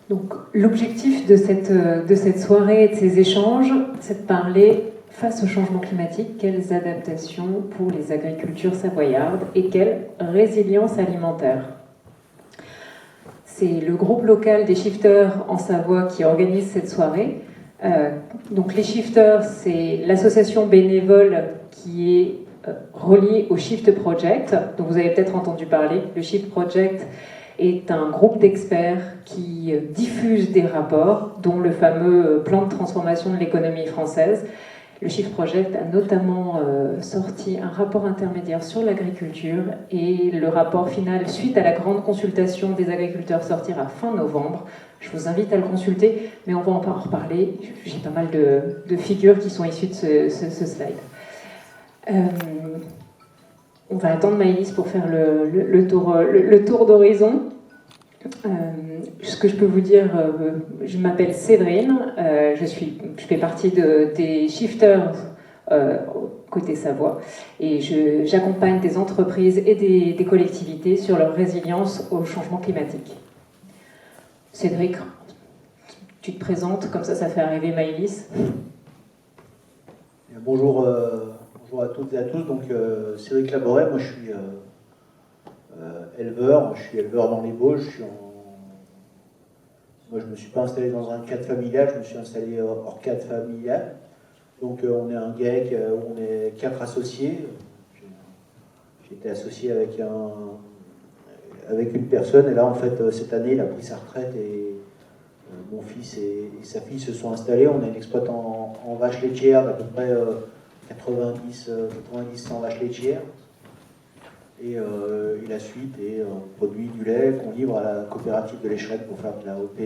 Donc, l'objectif de cette soirée et de ces échanges, c'est de parler, face au changement climatique, quelles adaptations pour les agricultures savoyardes et quelle résilience alimentaire. C'est le groupe local des shifters en Savoie qui organise cette soirée. Donc les shifters, c'est l'association bénévole qui est reliée au Shift Project, dont vous avez peut-être entendu parler. Le Shift Project est un groupe d'experts qui diffuse des rapports, dont le fameux plan de transformation de l'économie française. Le Shift Project a notamment sorti un rapport intermédiaire sur l'agriculture et le rapport final, suite à la grande consultation des agriculteurs, sortira fin novembre. Je vous invite à le consulter, mais on va en reparler. J'ai pas mal de figures qui sont issues de ce slide. On va attendre Maëlys pour faire le tour d'horizon. Ce que je peux vous dire, je m'appelle Séverine, je fais partie des shifters côté Savoie et j'accompagne des entreprises et des collectivités sur leur résilience au changement climatique. Cédric, tu te présentes, comme ça fait arriver Maëlys. Bonjour à toutes et à tous, donc Cédric Laboret, moi je suis éleveur dans les Bauges, moi je ne me suis pas installé dans un cadre familial, je me suis installé hors cadre familial, donc on est un GAEC où on est 4 associés, j'ai été associé avec une personne, et là en fait cette année il a pris sa retraite et mon fils et sa fille se sont installés, on a une exploitant en vaches laitières d'à peu près 90-100 vaches laitières. Et la suite est on produit du lait qu'on livre à la coopérative de l'Écherette pour faire de la OP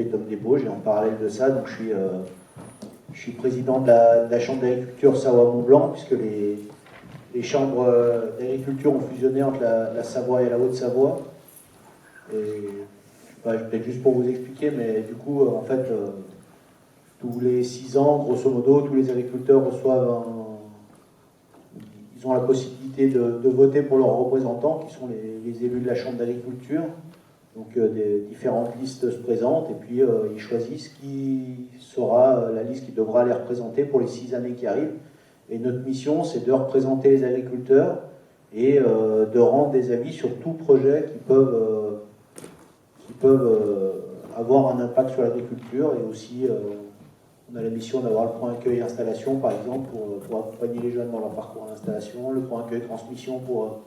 Tom des Bauges. Et en parallèle de ça, donc je suis président de la Chambre d'agriculture Savoie-Mont-Blanc, puisque les chambres d'agriculture ont fusionné entre la Savoie et la Haute-Savoie. Et peut-être juste pour vous expliquer, mais du coup, en fait, tous les 6 ans, grosso modo, tous les agriculteurs reçoivent ils ont la possibilité de voter pour leurs représentants, qui sont les élus de la Chambre d'agriculture. Donc des différentes listes se présentent, et puis ils choisissent qui sera la liste qui devra les représenter pour les 6 années qui arrivent. Et notre mission, c'est de représenter les agriculteurs et de rendre des avis sur tout projet qui peuvent avoir un impact sur l'agriculture, et aussi on a la mission d'avoir le point accueil installation, par exemple, pour accompagner les jeunes dans leur parcours d'installation, le point accueil transmission pour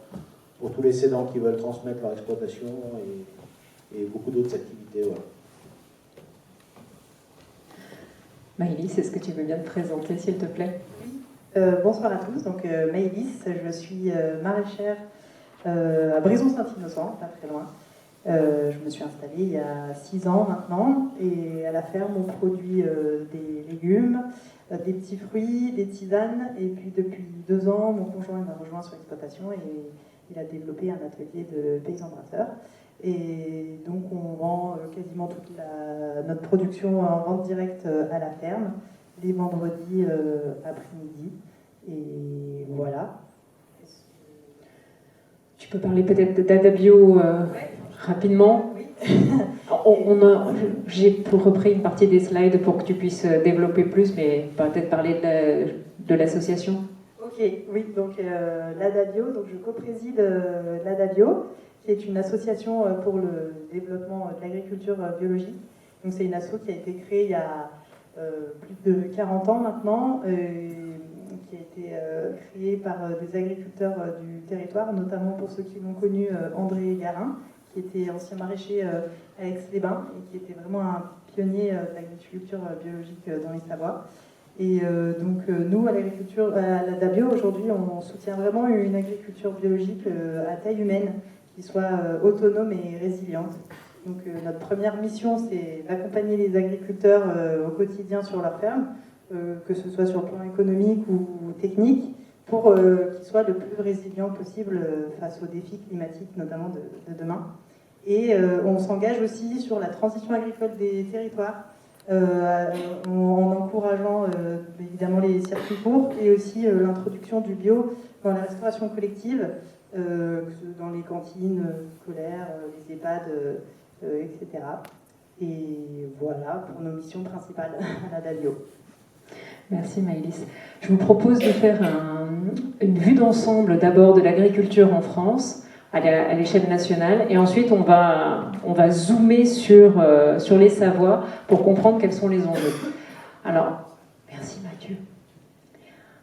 tous les cédants qui veulent transmettre leur exploitation, et beaucoup d'autres activités. Voilà. Maëlys, est-ce que tu veux bien te présenter, s'il te plaît? Oui. Bonsoir à tous. Donc Maëlys, je suis maraîchère à Brison-Saint-Innocent, pas très loin. Je me suis installée il y a 6 ans maintenant, et à la ferme on produit des légumes, des petits fruits, des tisanes, et puis depuis 2 ans mon conjoint m'a rejoint sur l'exploitation et il a développé un atelier de paysans brasseurs, et donc on vend quasiment toute notre production en vente directe à la ferme les vendredis après-midi, et voilà. Tu peux parler peut-être d'Adabio rapidement. Oui. J'ai repris une partie des slides pour que tu puisses développer plus, mais peut-être parler de l'association. Ok, oui, donc l'Adabio, donc je co-préside l'Adabio, qui est une association pour le développement de l'agriculture biologique. Donc c'est une asso qui a été créée il y a plus de 40 ans maintenant, qui a été créée par des agriculteurs du territoire, notamment pour ceux qui l'ont connu, André Garin, qui était ancien maraîcher à Aix-les-Bains et qui était vraiment un pionnier de l'agriculture biologique dans les Savoies. Et donc nous, à l'Adabio, aujourd'hui, on soutient vraiment une agriculture biologique à taille humaine, qui soit autonome et résiliente. Donc notre première mission, c'est d'accompagner les agriculteurs au quotidien sur leur ferme, que ce soit sur le plan économique ou technique, pour qu'ils soient le plus résilients possible face aux défis climatiques, notamment de demain. Et on s'engage aussi sur la transition agricole des territoires, en encourageant évidemment les circuits courts, et aussi l'introduction du bio dans la restauration collective, dans les cantines scolaires, les EHPAD, etc. Et voilà pour nos missions principales à la DAVIO. Merci Maëlys. Je vous propose de faire une vue d'ensemble d'abord de l'agriculture en France à l'échelle nationale et ensuite on va zoomer sur les savoirs pour comprendre quels sont les enjeux. Alors, merci Mathieu.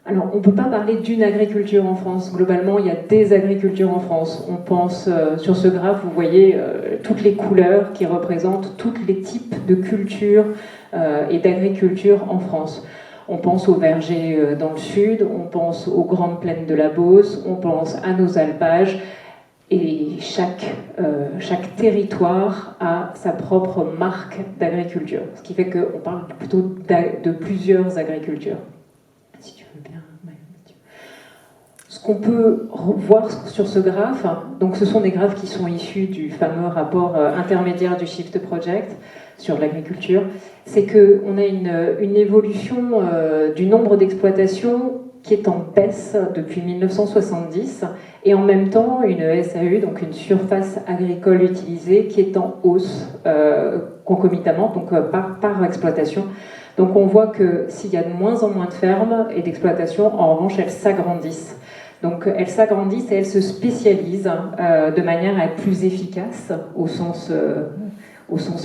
Alors, on ne peut pas parler d'une agriculture en France. Globalement, il y a des agricultures en France. On pense, sur ce graphe, vous voyez toutes les couleurs qui représentent tous les types de cultures et d'agriculture en France. On pense aux vergers dans le sud, on pense aux grandes plaines de la Beauce, on pense à nos alpages. Et chaque territoire a sa propre marque d'agriculture. Ce qui fait qu'on parle plutôt de plusieurs agricultures. Si tu veux bien, Mathieu. Ce qu'on peut voir sur ce graphe, donc ce sont des graphes qui sont issus du fameux rapport intermédiaire du Shift Project sur l'agriculture, c'est qu'on a une évolution du nombre d'exploitations qui est en baisse depuis 1970 et en même temps une SAU, donc une surface agricole utilisée, qui est en hausse concomitamment, donc par exploitation. Donc on voit que s'il y a de moins en moins de fermes et d'exploitations, en revanche elles s'agrandissent. Donc elles s'agrandissent et elles se spécialisent de manière à être plus efficaces au sens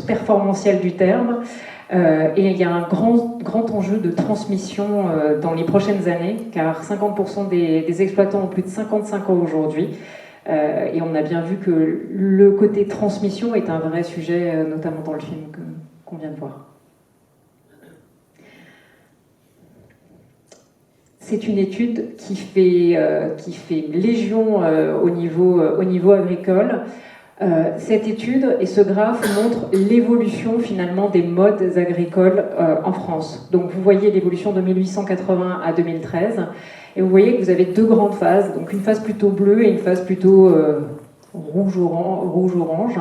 performantiel du terme. Et il y a un grand enjeu de transmission dans les prochaines années, car 50% des exploitants ont plus de 55 ans aujourd'hui. Et on a bien vu que le côté transmission est un vrai sujet, notamment dans le film qu'on vient de voir. C'est une étude qui fait légion au niveau agricole. Cette étude et ce graphe montrent l'évolution finalement des modes agricoles en France. Donc vous voyez l'évolution de 1880 à 2013 et vous voyez que vous avez deux grandes phases, donc une phase plutôt bleue et une phase plutôt rouge-orange.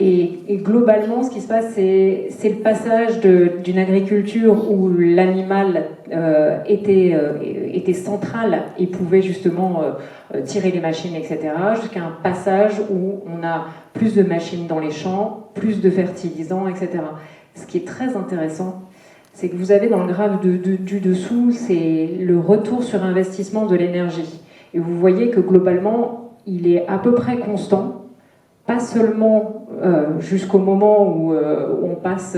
Et globalement, ce qui se passe, c'est le passage d'une agriculture où l'animal était central et pouvait justement tirer les machines, etc., jusqu'à un passage où on a plus de machines dans les champs, plus de fertilisants, etc. Ce qui est très intéressant, c'est que vous avez dans le graphe du dessous, c'est le retour sur investissement de l'énergie. Et vous voyez que globalement, il est à peu près constant, pas seulement jusqu'au moment où on passe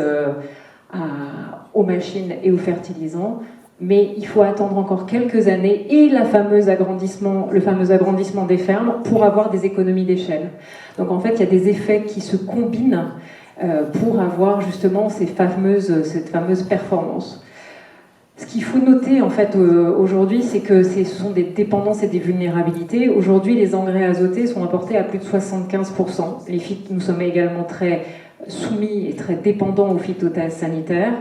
aux machines et aux fertilisants, mais il faut attendre encore quelques années et le fameux agrandissement des fermes pour avoir des économies d'échelle. Donc en fait, il y a des effets qui se combinent pour avoir justement cette fameuse performance. Ce qu'il faut noter en fait aujourd'hui, c'est que ce sont des dépendances et des vulnérabilités. Aujourd'hui, les engrais azotés sont apportés à plus de 75%. Nous sommes également très soumis et très dépendants aux phytosanitaires.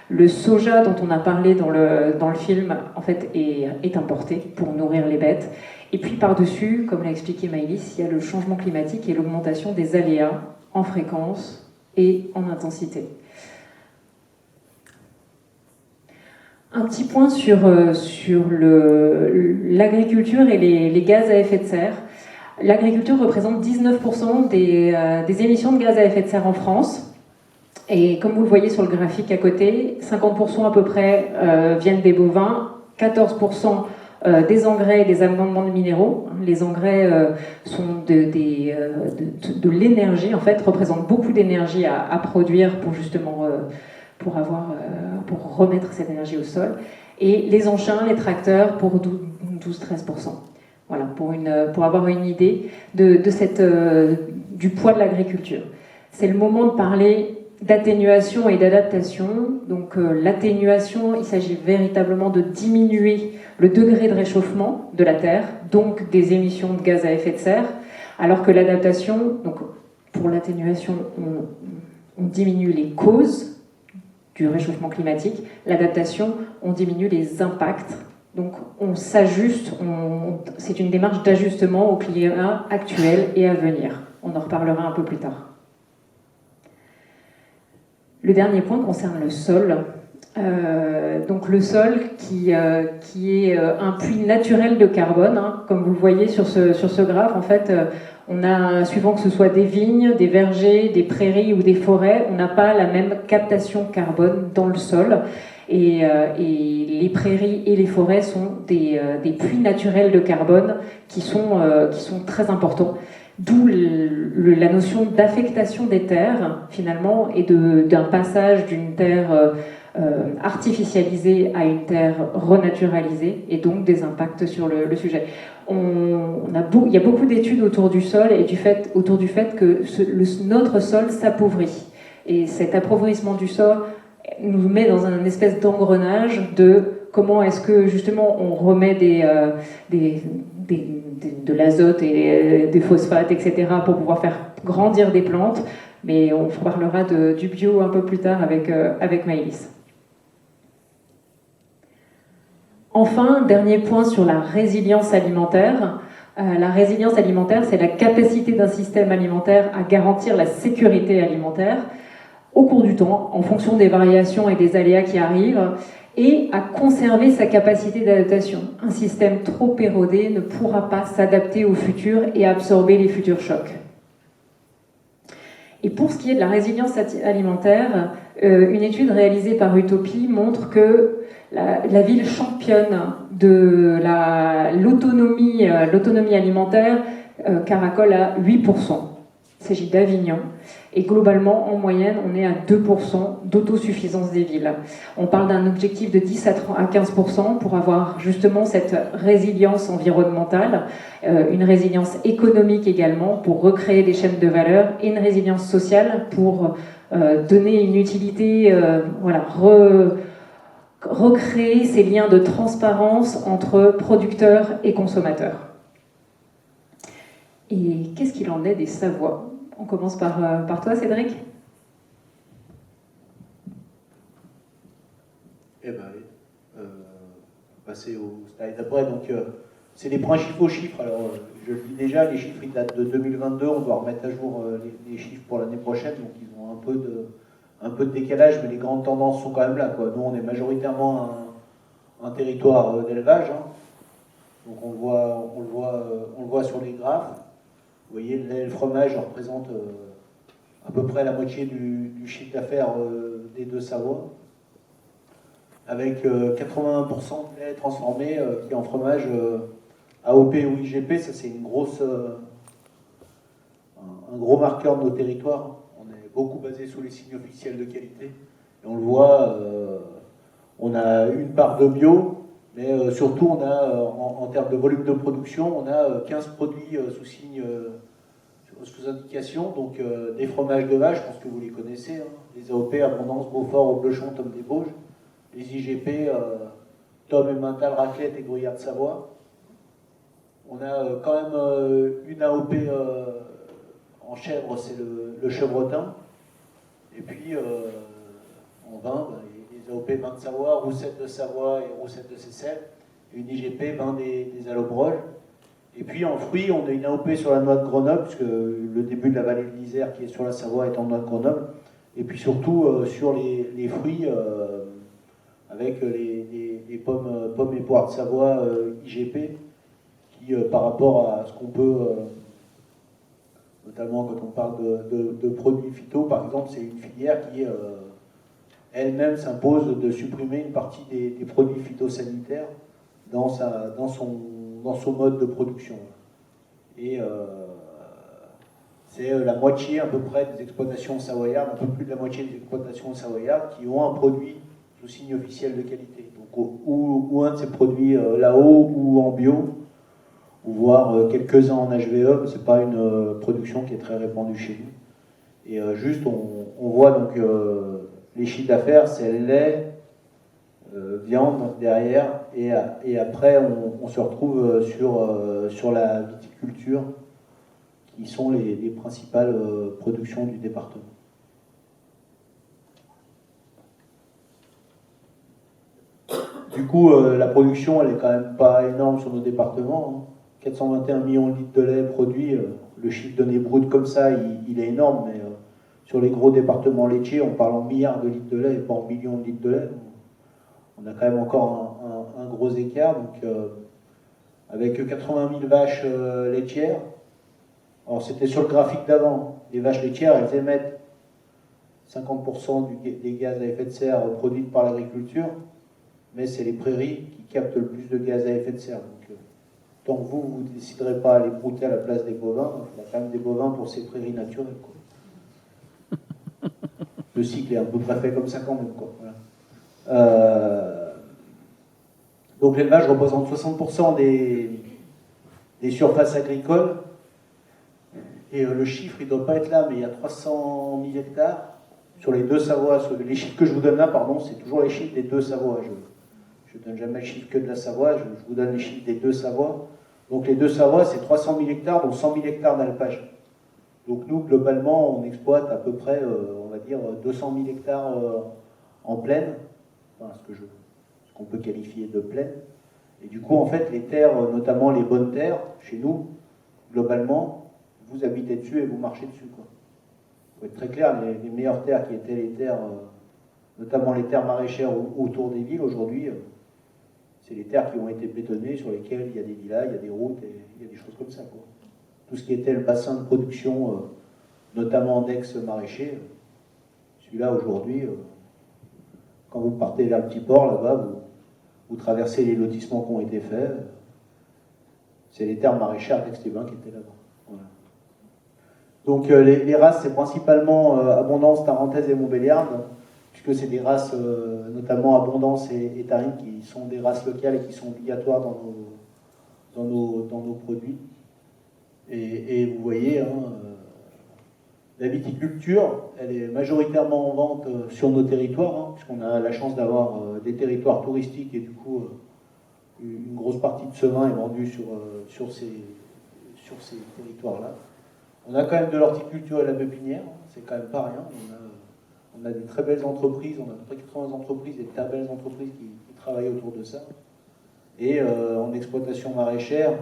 Le soja dont on a parlé dans le film, en fait, est importé pour nourrir les bêtes. Et puis par-dessus, comme l'a expliqué Maëlys, il y a le changement climatique et l'augmentation des aléas en fréquence et en intensité. Un petit point sur l'agriculture et les gaz à effet de serre. L'agriculture représente 19% des émissions de gaz à effet de serre en France. Et comme vous le voyez sur le graphique à côté, 50% à peu près viennent des bovins, 14% des engrais et des amendements de minéraux. Les engrais sont de l'énergie, en fait, représentent beaucoup d'énergie à produire pour justement... pour remettre cette énergie au sol, et les engins, les tracteurs pour 12-13%. Voilà, pour avoir une idée du poids de l'agriculture. C'est le moment de parler d'atténuation et d'adaptation. Donc l'atténuation, il s'agit véritablement de diminuer le degré de réchauffement de la Terre, donc des émissions de gaz à effet de serre, alors que l'adaptation, donc pour l'atténuation, on diminue les causes du réchauffement climatique. L'adaptation, on diminue les impacts. Donc on s'ajuste, c'est une démarche d'ajustement au climat actuel et à venir. On en reparlera un peu plus tard. Le dernier point concerne le sol. Donc le sol qui est un puits naturel de carbone, hein, comme vous le voyez sur ce graphe, en fait, on a, suivant que ce soit des vignes, des vergers, des prairies ou des forêts, on n'a pas la même captation carbone dans le sol. Et les prairies et les forêts sont des puits naturels de carbone qui sont très importants. D'où la notion d'affectation des terres, finalement, et d'un passage d'une terre artificialisée à une terre renaturalisée, et donc des impacts sur le sujet. Il y a beaucoup d'études autour du sol et autour du fait que notre sol s'appauvrit. Et cet appauvrissement du sol nous met dans un espèce d'engrenage de comment est-ce que justement on remet de l'azote et des phosphates, etc., pour pouvoir faire grandir des plantes. Mais on parlera du bio un peu plus tard avec Maëlys. Enfin, dernier point sur la résilience alimentaire. La résilience alimentaire, c'est la capacité d'un système alimentaire à garantir la sécurité alimentaire au cours du temps, en fonction des variations et des aléas qui arrivent, et à conserver sa capacité d'adaptation. Un système trop érodé ne pourra pas s'adapter au futur et absorber les futurs chocs. Et pour ce qui est de la résilience alimentaire, une étude réalisée par Utopie montre que la ville championne de l'autonomie alimentaire caracole à 8%. Il s'agit d'Avignon. Et globalement, en moyenne, on est à 2% d'autosuffisance des villes. On parle d'un objectif de 10 à 15% pour avoir justement cette résilience environnementale, une résilience économique également pour recréer des chaînes de valeur et une résilience sociale pour donner une utilité, recréer ces liens de transparence entre producteurs et consommateurs. Et qu'est-ce qu'il en est des Savoies ? On commence par toi, Cédric. Eh bien, passer au slide d'après. Donc, c'est les principaux chiffres. Alors, je le dis déjà, les chiffres ils datent de 2022. On doit remettre à jour les chiffres pour l'année prochaine. Donc, ils ont un peu de décalage, mais les grandes tendances sont quand même là, quoi. Nous, on est majoritairement un territoire d'élevage. Hein. Donc, on le voit sur les graphes. Vous voyez, le lait et le fromage représentent à peu près la moitié du chiffre d'affaires des deux Savoies, avec 81% de lait transformé qui est en fromage AOP ou IGP. Ça, c'est un gros marqueur de nos territoires. On est beaucoup basé sur les signes officiels de qualité. Et on le voit, on a une part de bio, mais surtout, on a, en termes de volume de production, on a 15 produits sous signe sous indication, donc des fromages de vache, je pense que vous les connaissez, hein, les AOP, Abondance, Beaufort, Aublechon, Tom des Bauges, les IGP, Tom et Mental, Raclette et Gruyère de Savoie. On a quand même une AOP en chèvre, c'est le chevretin, et puis en vin, les AOP vin de Savoie, Roussette de Savoie et Roussette de Seyssel, et une IGP, vin des Allobroges. Et puis en fruits, on a une AOP sur la noix de Grenoble, puisque le début de la vallée de l'Isère qui est sur la Savoie est en noix de Grenoble. Et puis surtout sur les fruits, avec les pommes et poires de Savoie IGP, qui par rapport à ce qu'on peut, notamment quand on parle de produits phyto, par exemple, c'est une filière qui elle-même s'impose de supprimer une partie des produits phytosanitaires dans son mode de production. Et c'est la moitié à peu près des exploitations savoyardes, un peu plus de la moitié des exploitations savoyardes qui ont un produit sous signe officiel de qualité. Donc, ou un de ces produits là-haut ou en bio, ou voire quelques-uns en HVE, mais ce n'est pas une production qui est très répandue chez nous. Et juste, on voit donc les chiffres d'affaires, c'est lait, viande derrière, et après on se retrouve sur la viticulture, qui sont les principales productions du département. Du coup, la production, elle est quand même pas énorme sur nos départements. Hein. 421 millions de litres de lait produits, le chiffre donné brut comme ça, il est énorme, mais sur les gros départements laitiers, on parle en milliards de litres de lait et pas en millions de litres de lait. on a quand même encore un gros écart. Donc, avec 80 000 vaches laitières, alors c'était sur le graphique d'avant, les vaches laitières, elles émettent 50% des gaz à effet de serre produits par l'agriculture, mais c'est les prairies qui captent le plus de gaz à effet de serre. Donc, tant que vous ne déciderez pas à les brouter à la place des bovins, il y a quand même des bovins pour ces prairies naturelles, quoi. Le cycle est un peu près fait comme ça quand même, quoi. Voilà. Donc l'élevage représente 60% des surfaces agricoles. Et le chiffre, il ne doit pas être là, mais il y a 300 000 hectares sur les deux Savoies. Les chiffres que je vous donne là, pardon, c'est toujours les chiffres des deux Savoies. Je ne donne jamais le chiffre que de la Savoie, je vous donne les chiffres des deux Savoies. Donc les deux Savoies, c'est 300 000 hectares, dont 100 000 hectares d'alpage. Donc nous, globalement, on exploite à peu près, on va dire, 200 000 hectares en plaine, enfin, ce qu'on peut qualifier de plaine. Et du coup, en fait, les terres, notamment les bonnes terres, chez nous, globalement, vous habitez dessus et vous marchez dessus, quoi. Il faut être très clair, les meilleures terres qui étaient les terres, notamment les terres maraîchères autour des villes, aujourd'hui, c'est les terres qui ont été bétonnées, sur lesquelles il y a des villas, il y a des routes, et il y a des choses comme ça, quoi. Tout ce qui était le bassin de production, notamment d'ex-maraîchers, celui-là, aujourd'hui, quand vous partez vers le petit port, là-bas, vous traversez les lotissements qui ont été faits, c'est les terres maraîchères d'Aix-les-Bains qui étaient là-bas. Voilà. Donc les races, c'est principalement Abondance, Tarentaise et Montbéliarde, puisque c'est des races, notamment Abondance et Tarine, qui sont des races locales et qui sont obligatoires dans nos produits. Et vous voyez, hein, la viticulture, elle est majoritairement en vente sur nos territoires, hein, puisqu'on a la chance d'avoir des territoires touristiques et du coup, une grosse partie de ce vin est vendue sur ces territoires-là. On a quand même de l'horticulture et de la pépinière, c'est quand même pas rien. On a des très belles entreprises, on a à peu près 80 entreprises, des très belles entreprises qui travaillent autour de ça. Et en exploitation maraîchère,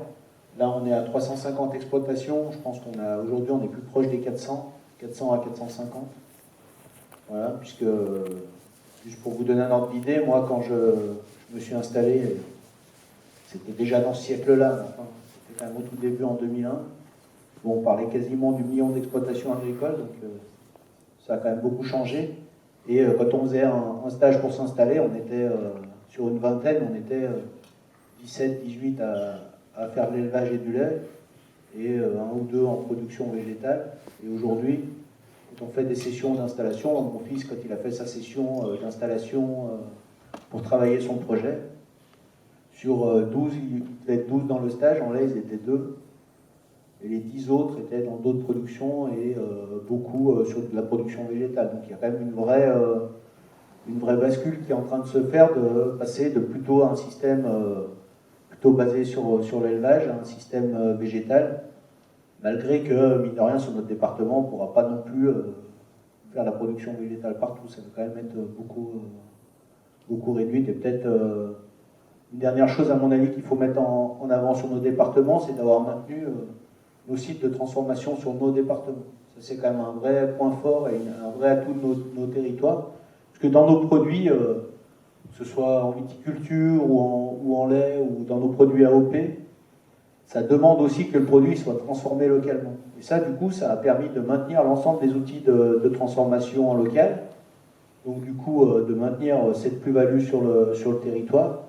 là on est à 350 exploitations, je pense aujourd'hui on est plus proche des 400 à 450. Voilà, puisque, juste pour vous donner un ordre d'idée, moi quand je me suis installé, c'était déjà dans ce siècle-là, enfin, c'était quand même au tout début en 2001. Bon, on parlait quasiment du million d'exploitations agricoles, donc ça a quand même beaucoup changé. Et quand on faisait un stage pour s'installer, on était sur une vingtaine, on était 17, 18 à faire de l'élevage et du lait, et un ou deux en production végétale. Et aujourd'hui, quand on fait des sessions d'installation, mon fils, quand il a fait sa session d'installation pour travailler son projet, sur 12, il devait être 12 dans le stage, en lait ils étaient 2. Et les 10 autres étaient dans d'autres productions et beaucoup sur de la production végétale. Donc il y a quand même une vraie bascule qui est en train de se faire, de passer de plutôt un système plutôt basé sur l'élevage à un système végétal, malgré que, mine de rien, sur notre département, on ne pourra pas non plus faire la production végétale partout. Ça va quand même être beaucoup réduite. Et peut-être une dernière chose, à mon avis, qu'il faut mettre en avant sur nos départements, c'est d'avoir maintenu nos sites de transformation sur nos départements. Ça, c'est quand même un vrai point fort et un vrai atout de nos territoires. Parce que dans nos produits, que ce soit en viticulture ou en lait ou dans nos produits AOP, ça demande aussi que le produit soit transformé localement. Et ça, du coup, ça a permis de maintenir l'ensemble des outils de transformation en local. Donc, du coup, de maintenir cette plus-value sur le territoire.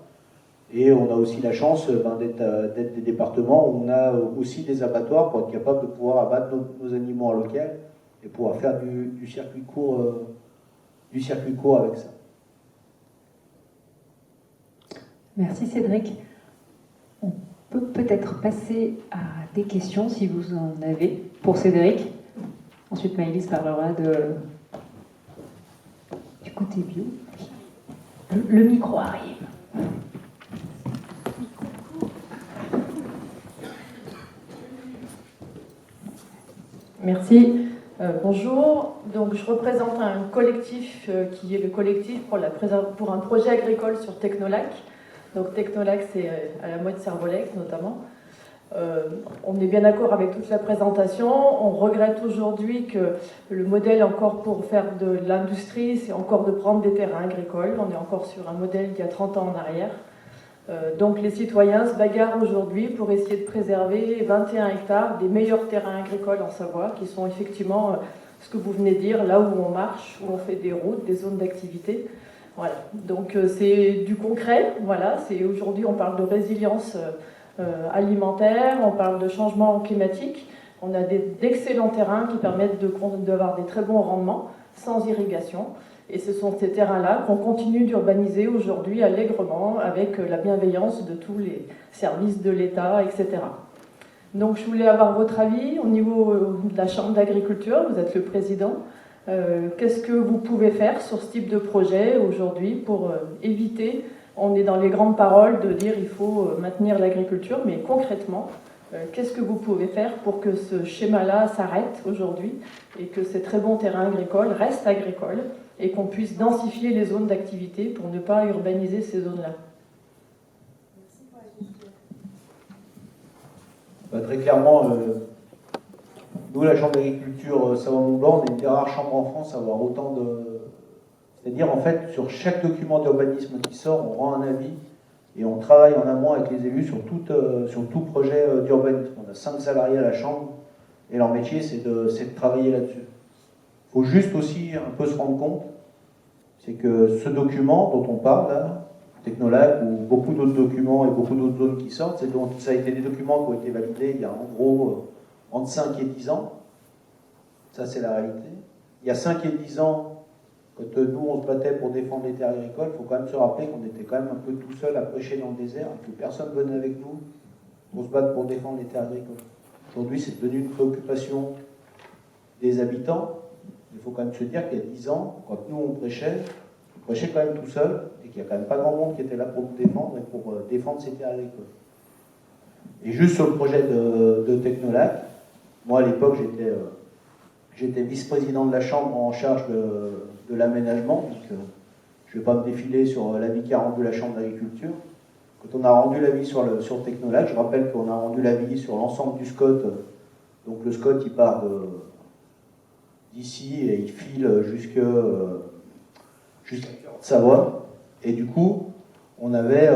Et on a aussi la chance d'être des départements où on a aussi des abattoirs pour être capable de pouvoir abattre nos animaux en local et pouvoir faire du circuit court avec ça. Merci Cédric. On peut peut-être passer à des questions si vous en avez pour Cédric. Ensuite Maëlys parlera du côté bio. Le micro arrive. Merci. Bonjour. Donc, je représente un collectif qui est le collectif pour un projet agricole sur Technolac. Donc, Technolac, c'est à la Moët Servolex notamment. On est bien d'accord avec toute la présentation. On regrette aujourd'hui que le modèle encore pour faire de l'industrie, c'est encore de prendre des terrains agricoles. On est encore sur un modèle d'il y a 30 ans en arrière. Donc les citoyens se bagarrent aujourd'hui pour essayer de préserver 21 hectares des meilleurs terrains agricoles en Savoie, qui sont effectivement ce que vous venez de dire, là où on marche, où on fait des routes, des zones d'activité. Voilà. Donc c'est du concret. Voilà. Aujourd'hui on parle de résilience alimentaire, on parle de changement climatique. On a d'excellents terrains qui permettent d'avoir des très bons rendements sans irrigation. Et ce sont ces terrains-là qu'on continue d'urbaniser aujourd'hui allègrement avec la bienveillance de tous les services de l'État, etc. Donc je voulais avoir votre avis au niveau de la Chambre d'agriculture, vous êtes le président. Qu'est-ce que vous pouvez faire sur ce type de projet aujourd'hui pour éviter, on est dans les grandes paroles de dire il faut maintenir l'agriculture, mais concrètement, qu'est-ce que vous pouvez faire pour que ce schéma-là s'arrête aujourd'hui et que ces très bons terrains agricoles restent agricoles et qu'on puisse densifier les zones d'activité pour ne pas urbaniser ces zones-là? Très clairement, nous, la Chambre d'agriculture Savoie-Mont-Blanc, on est une des rares chambres en France à avoir autant de... C'est-à-dire, en fait, sur chaque document d'urbanisme qui sort, on rend un avis et on travaille en amont avec les élus sur tout projet d'urbanisme. On a 5 salariés à la Chambre et leur métier, c'est de travailler là-dessus. Il faut juste aussi un peu se rendre compte, c'est que ce document dont on parle, là, Technolac, ou beaucoup d'autres documents et beaucoup d'autres zones qui sortent, ça a été des documents qui ont été validés il y a en gros entre 5 et 10 ans. Ça, c'est la réalité. Il y a 5 et 10 ans, quand nous, on se battait pour défendre les terres agricoles, il faut quand même se rappeler qu'on était quand même un peu tout seul à prêcher dans le désert, et que personne venait avec nous pour se battre pour défendre les terres agricoles. Aujourd'hui, c'est devenu une préoccupation des habitants. Il faut quand même se dire qu'il y a 10 ans, quand nous, on prêchait quand même tout seul, et qu'il n'y a quand même pas grand monde qui était là pour nous défendre et pour défendre ces terres agricoles. Et juste sur le projet de Technolac, moi, à l'époque, j'étais vice-président de la Chambre en charge de l'aménagement, donc je ne vais pas me défiler sur l'avis qu'a rendu la Chambre d'agriculture. Quand on a rendu l'avis sur Technolac, je rappelle qu'on a rendu l'avis sur l'ensemble du SCOT. Donc le SCOT, il part d'ici et il file jusqu'à Savoie. Et du coup, on avait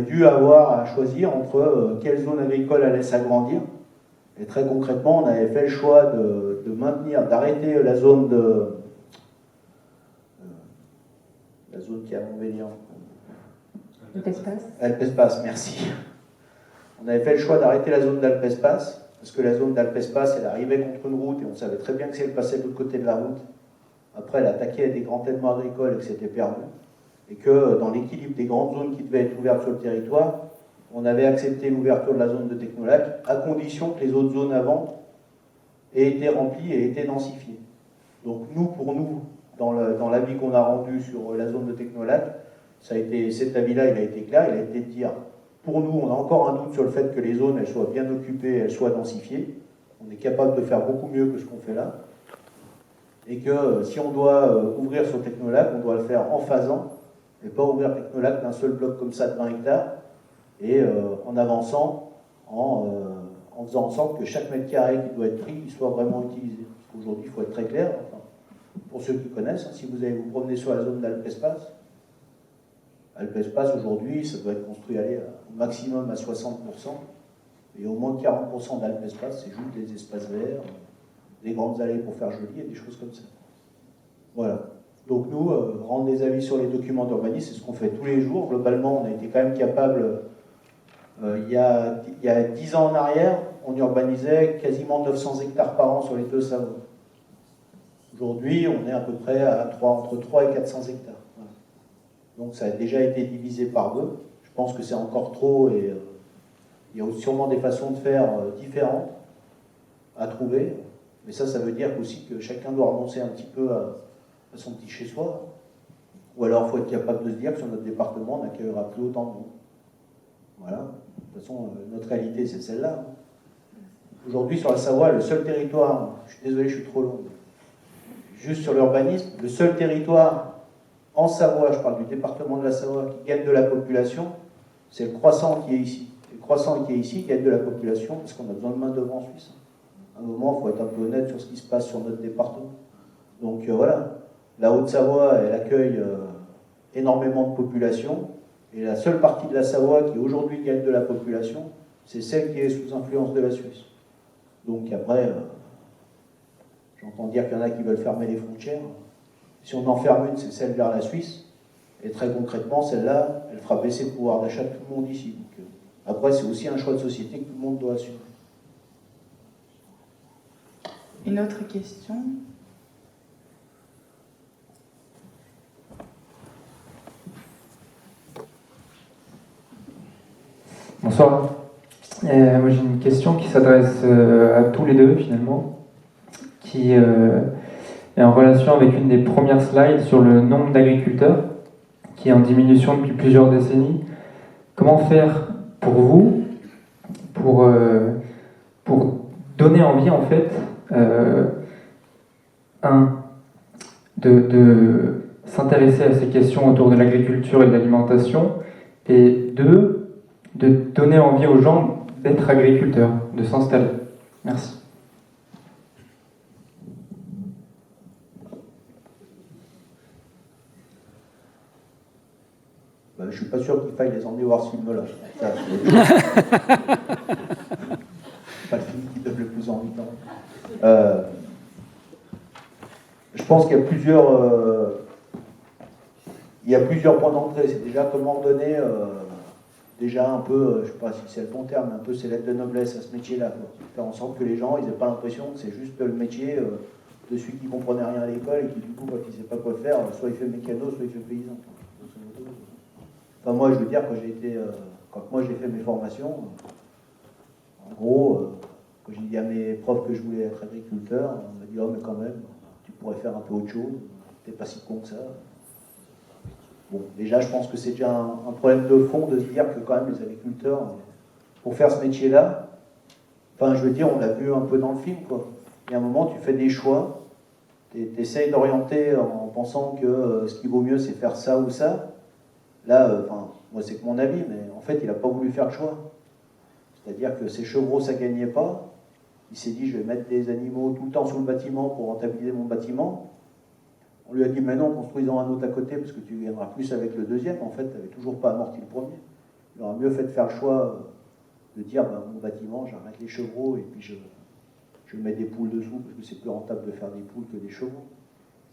dû avoir à choisir entre quelle zone agricole allait s'agrandir. Et très concrètement, on avait fait le choix d'arrêter la zone qui est à Montbéliard. Alpespace, merci. On avait fait le choix d'arrêter la zone d'Alpespace, parce que la zone d'Alpespace, elle arrivait contre une route, et on savait très bien que si elle passait de l'autre côté de la route, après elle attaquait des grands tènements agricoles et que c'était perdu. Et que dans l'équilibre des grandes zones qui devaient être ouvertes sur le territoire, on avait accepté l'ouverture de la zone de Technolac, à condition que les autres zones avant aient été remplies et été densifiées. Donc pour nous, dans l'avis qu'on a rendu sur la zone de Technolac, cet avis-là, il a été clair, il a été de dire, pour nous, on a encore un doute sur le fait que les zones, elles soient bien occupées, elles soient densifiées. On est capable de faire beaucoup mieux que ce qu'on fait là. Et que si on doit ouvrir sur Technolac, on doit le faire en phasant, et pas ouvrir Technolac d'un seul bloc comme ça de 20 hectares, et en avançant, en faisant en sorte que chaque mètre carré qui doit être pris, il soit vraiment utilisé. Parce qu'aujourd'hui, il faut être très clair, enfin, pour ceux qui connaissent, si vous allez vous promener sur la zone d'Alpespace, Alpespace aujourd'hui, ça doit être construit au maximum à 60%, et au moins 40% d'Alpespace, c'est juste des espaces verts, des grandes allées pour faire joli et des choses comme ça. Voilà. Donc nous, rendre des avis sur les documents d'urbanisme, c'est ce qu'on fait tous les jours. Globalement, on a été quand même capable, il y a 10 ans en arrière, on urbanisait quasiment 900 hectares par an sur les deux Savoie. Aujourd'hui, on est à peu près entre 3 et 400 hectares. Voilà. Donc ça a déjà été divisé par deux. Je pense que c'est encore trop et il y a sûrement des façons de faire différentes à trouver. Mais ça veut dire aussi que chacun doit renoncer un petit peu à son petit chez-soi. Ou alors il faut être capable de se dire que sur notre département, on n'accueillera plus autant de monde. Voilà. De toute façon, notre réalité, c'est celle-là. Aujourd'hui, sur la Savoie, le seul territoire, je suis désolé, je suis trop long, juste sur l'urbanisme, le seul territoire en Savoie, je parle du département de la Savoie, qui gagne de la population, c'est le Croissant qui est ici. Le croissant qui est ici qui aide de la population, parce qu'on a besoin de main-d'œuvre en Suisse. À un moment, il faut être un peu honnête sur ce qui se passe sur notre département. Donc voilà, la Haute-Savoie, elle accueille énormément de population, et la seule partie de la Savoie qui aujourd'hui gagne de la population, c'est celle qui est sous influence de la Suisse. Donc après, j'entends dire qu'il y en a qui veulent fermer les frontières. Si on en ferme une, c'est celle vers la Suisse. Et très concrètement, celle-là, elle fera baisser le pouvoir d'achat de tout le monde ici. Donc, après, c'est aussi un choix de société que tout le monde doit assumer. Une autre question? Bonsoir. Moi j'ai une question qui s'adresse à tous les deux finalement, qui est en relation avec une des premières slides sur le nombre d'agriculteurs, qui est en diminution depuis plusieurs décennies. Comment faire pour vous, pour donner envie en fait, de s'intéresser à ces questions autour de l'agriculture et de l'alimentation, et deux, de donner envie aux gens d'être agriculteurs, de s'installer. Merci. Je ne suis pas sûr qu'il faille les emmener voir ce film-là. Ça, c'est pas le film qui donne le plus envie. Je pense qu'il y a plusieurs points d'entrée. C'est déjà comment donner déjà un peu, je ne sais pas si c'est le bon terme, un peu ces lettres de noblesse à ce métier-là. Faire en sorte que les gens n'aient pas l'impression que c'est juste le métier de celui qui ne comprenait rien à l'école et qui du coup, quand il ne sait pas quoi faire, soit il fait mécano, soit il fait paysan. Enfin, moi, je veux dire, quand moi j'ai fait mes formations, en gros, quand j'ai dit à mes profs que je voulais être agriculteur, on m'a dit, oh mais quand même, tu pourrais faire un peu autre chose, t'es pas si con que ça. Bon, déjà, je pense que c'est déjà un problème de fond de se dire que quand même les agriculteurs, pour faire ce métier-là, enfin, je veux dire, on l'a vu un peu dans le film, quoi. Il y a un moment, tu fais des choix, tu essayes d'orienter en pensant que ce qui vaut mieux, c'est faire ça ou ça. Là, moi, c'est que mon avis, mais en fait, il n'a pas voulu faire le choix. C'est-à-dire que ses chevreaux, ça ne gagnait pas. Il s'est dit, je vais mettre des animaux tout le temps sous le bâtiment pour rentabiliser mon bâtiment. On lui a dit, mais non, construis-en un autre à côté parce que tu viendras plus avec le deuxième. En fait, tu n'avais toujours pas amorti le premier. Il aurait mieux fait de faire le choix de dire, mon bâtiment, j'arrête les chevreaux et puis je mets des poules dessous parce que c'est plus rentable de faire des poules que des chevreaux.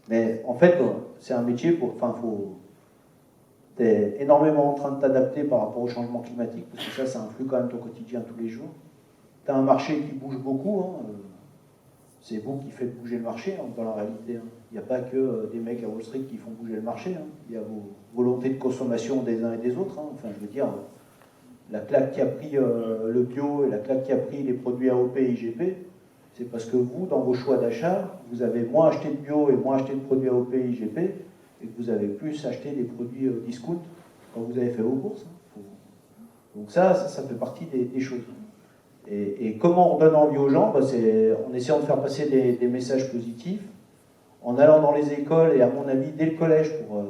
Mais en fait, c'est un métier tu es énormément en train de t'adapter par rapport au changement climatique parce que ça influe quand même ton quotidien tous les jours. Tu as un marché qui bouge beaucoup. C'est vous qui faites bouger le marché dans la réalité. Il n'y a pas que des mecs à Wall Street qui font bouger le marché. Il y a vos volontés de consommation des uns et des autres. Enfin, je veux dire, la claque qui a pris le bio et la claque qui a pris les produits AOP et IGP, c'est parce que vous, dans vos choix d'achat, vous avez moins acheté de bio et moins acheté de produits AOP et IGP et que vous avez plus acheté des produits discount quand vous avez fait vos courses. Donc ça fait partie des choses. Et comment on donne envie aux gens, c'est en essayant de faire passer des messages positifs, en allant dans les écoles et à mon avis dès le collège pour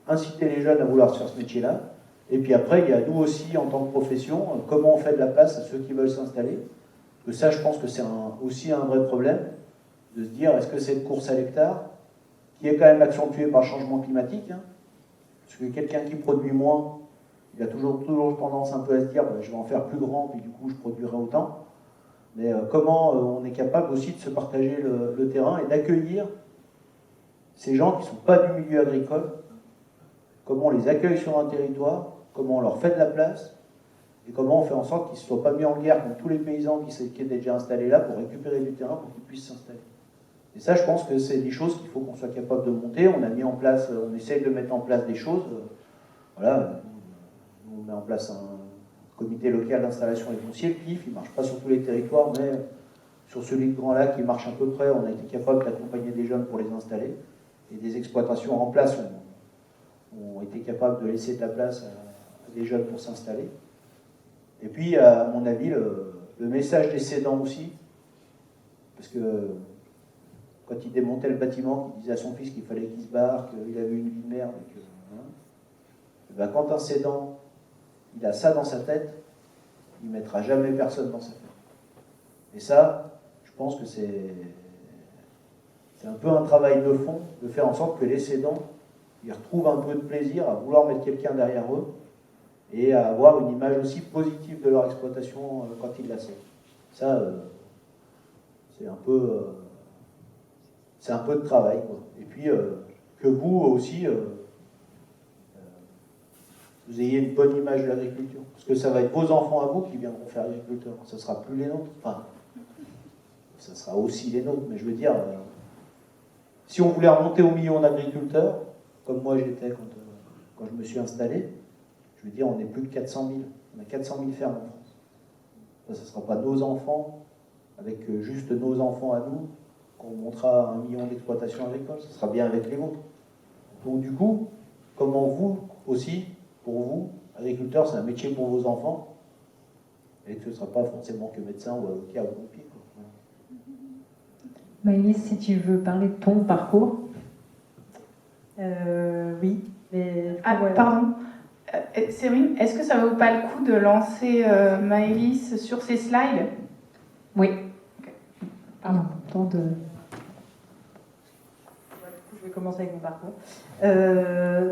inciter les jeunes à vouloir faire ce métier-là. Et puis après, il y a nous aussi en tant que profession, comment on fait de la place à ceux qui veulent s'installer. Que ça, je pense que c'est aussi un vrai problème, de se dire, est-ce que cette course à l'hectare, qui est quand même accentuée par le changement climatique, parce que quelqu'un qui produit moins, il a toujours tendance un peu à se dire, je vais en faire plus grand, puis du coup je produirai autant. Mais comment on est capable aussi de se partager le terrain et d'accueillir ces gens qui ne sont pas du milieu agricole, comment on les accueille sur un territoire, comment on leur fait de la place, et comment on fait en sorte qu'ils ne soient pas mis en guerre contre tous les paysans qui étaient déjà installés là pour récupérer du terrain pour qu'ils puissent s'installer. Et ça, je pense que c'est des choses qu'il faut qu'on soit capable de monter. On a mis en place, on essaye de mettre en place des choses. Voilà, on met en place un comité local d'installation et foncier, le CLIF. Il ne marche pas sur tous les territoires, mais sur celui de Grand Lac, il marche à peu près. On a été capable d'accompagner des jeunes pour les installer. Et des exploitations en place ont été capables de laisser de la place à des jeunes pour s'installer. Et puis, à mon avis, le message des cédants aussi, parce que quand il démontait le bâtiment, il disait à son fils qu'il fallait qu'il se barre, qu'il avait une vie de merde. Quand un cédant, il a ça dans sa tête, il ne mettra jamais personne dans sa ferme. Et ça, je pense que c'est un peu un travail de fond, de faire en sorte que les cédants ils retrouvent un peu de plaisir à vouloir mettre quelqu'un derrière eux et à avoir une image aussi positive de leur exploitation quand ils la cèdent. Ça, c'est un peu de travail, quoi. Et puis que vous aussi vous ayez une bonne image de l'agriculture, parce que ça va être vos enfants à vous qui viendront faire agriculteur, ça ne sera plus les nôtres, enfin ça sera aussi les nôtres, mais je veux dire si on voulait remonter au million d'agriculteurs comme moi j'étais quand je me suis installé, je veux dire on n'est plus que 400 000, on a 400 000 fermes en France. Ça ne sera pas nos enfants avec juste nos enfants à nous qu'on montera 1 million d'exploitations agricoles, ce sera bien avec les vôtres. Donc du coup, comment vous aussi, pour vous, agriculteur, c'est un métier pour vos enfants, et que ce ne sera pas forcément que médecin ou avocat ou pompier. Maëlys, si tu veux parler de ton parcours. Oui. Mais, pardon. Séverine, est-ce que ça ne vaut pas le coup de lancer Maëlys sur ces slides? Oui. Okay. Pardon, temps de... Je vais commencer avec mon parcours.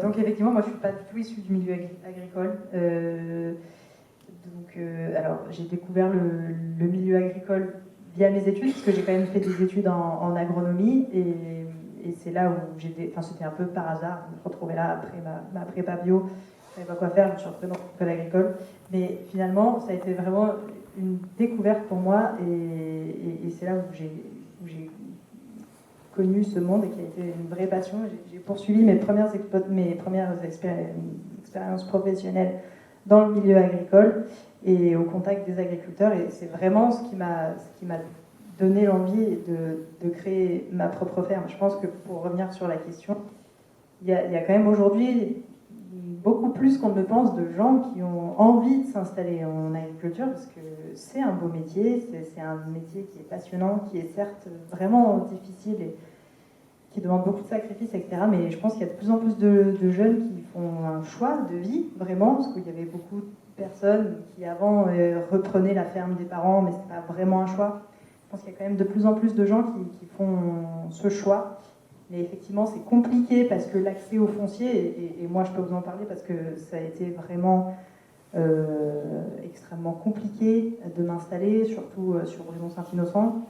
Donc effectivement, moi je ne suis pas du tout issue du milieu agricole. Alors j'ai découvert le milieu agricole via mes études, parce que j'ai quand même fait des études en agronomie, et c'est là où c'était un peu par hasard, je me retrouvais là après ma prépa bio, je ne savais pas quoi faire, je me suis retrouvée dans l'école agricole, mais finalement ça a été vraiment une découverte pour moi, et c'est là où j'ai connu ce monde et qui a été une vraie passion. J'ai poursuivi mes premières expériences professionnelles dans le milieu agricole et au contact des agriculteurs, et c'est vraiment ce qui m'a donné l'envie de créer ma propre ferme. Je pense que pour revenir sur la question, il y a quand même aujourd'hui beaucoup plus qu'on ne le pense de gens qui ont envie de s'installer en agriculture, parce que c'est un beau métier, c'est un métier qui est passionnant, qui est certes vraiment difficile et qui demande beaucoup de sacrifices, etc. Mais je pense qu'il y a de plus en plus de jeunes qui font un choix de vie, vraiment, parce qu'il y avait beaucoup de personnes qui avant reprenaient la ferme des parents, mais ce n'est pas vraiment un choix. Je pense qu'il y a quand même de plus en plus de gens qui font ce choix. Mais effectivement, c'est compliqué parce que l'accès au foncier, et moi je peux vous en parler parce que ça a été vraiment extrêmement compliqué de m'installer, surtout sur Brisson-Saint-Innocent.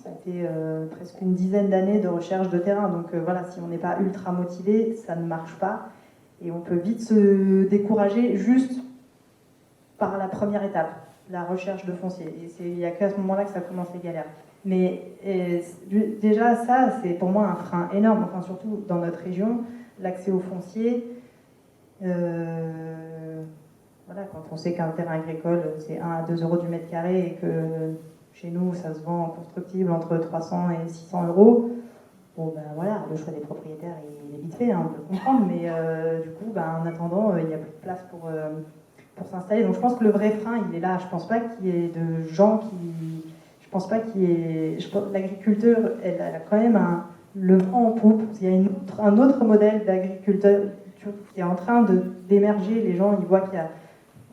Ça a été presque une dizaine d'années de recherche de terrain. Donc voilà, si on n'est pas ultra motivé, ça ne marche pas. Et on peut vite se décourager juste par la première étape, la recherche de foncier. Et il n'y a qu'à ce moment-là que ça commence les galères. Mais déjà, ça, c'est pour moi un frein énorme. Enfin, surtout dans notre région, l'accès au foncier. Voilà, quand on sait qu'un terrain agricole, c'est 1 à 2 euros du mètre carré et que chez nous, ça se vend en constructible entre 300 et 600 euros. Bon, ben voilà, le choix des propriétaires, il est vite fait, hein, on peut le comprendre, mais du coup, ben, en attendant, il n'y a plus de place pour s'installer. Donc je pense que le vrai frein, il est là. Je pense pas qu'il y ait de gens qui... Je pense pas qu'il y ait... L'agriculture, elle a quand même le vent en poupe. Il y a un autre modèle d'agriculteur qui est en train d'émerger. Les gens, ils voient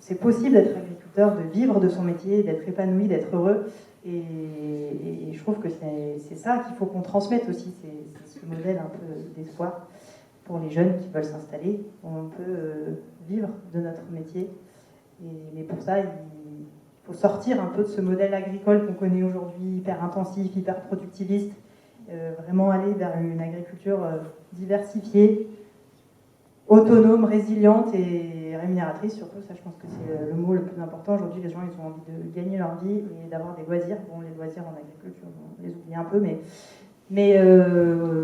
c'est possible d'être agriculteur, de vivre de son métier, d'être épanoui, d'être heureux. Et je trouve que c'est ça qu'il faut qu'on transmette aussi, c'est ce modèle un peu d'espoir pour les jeunes qui veulent s'installer. On peut vivre de notre métier. Mais pour ça, il faut sortir un peu de ce modèle agricole qu'on connaît aujourd'hui, hyper intensif, hyper productiviste, vraiment aller vers une agriculture diversifiée, autonome, résiliente et rémunératrice. Surtout, ça, je pense que c'est le mot le plus important. Aujourd'hui, les gens, ils ont envie de gagner leur vie et d'avoir des loisirs. Bon, les loisirs en agriculture, on les oublie un peu, mais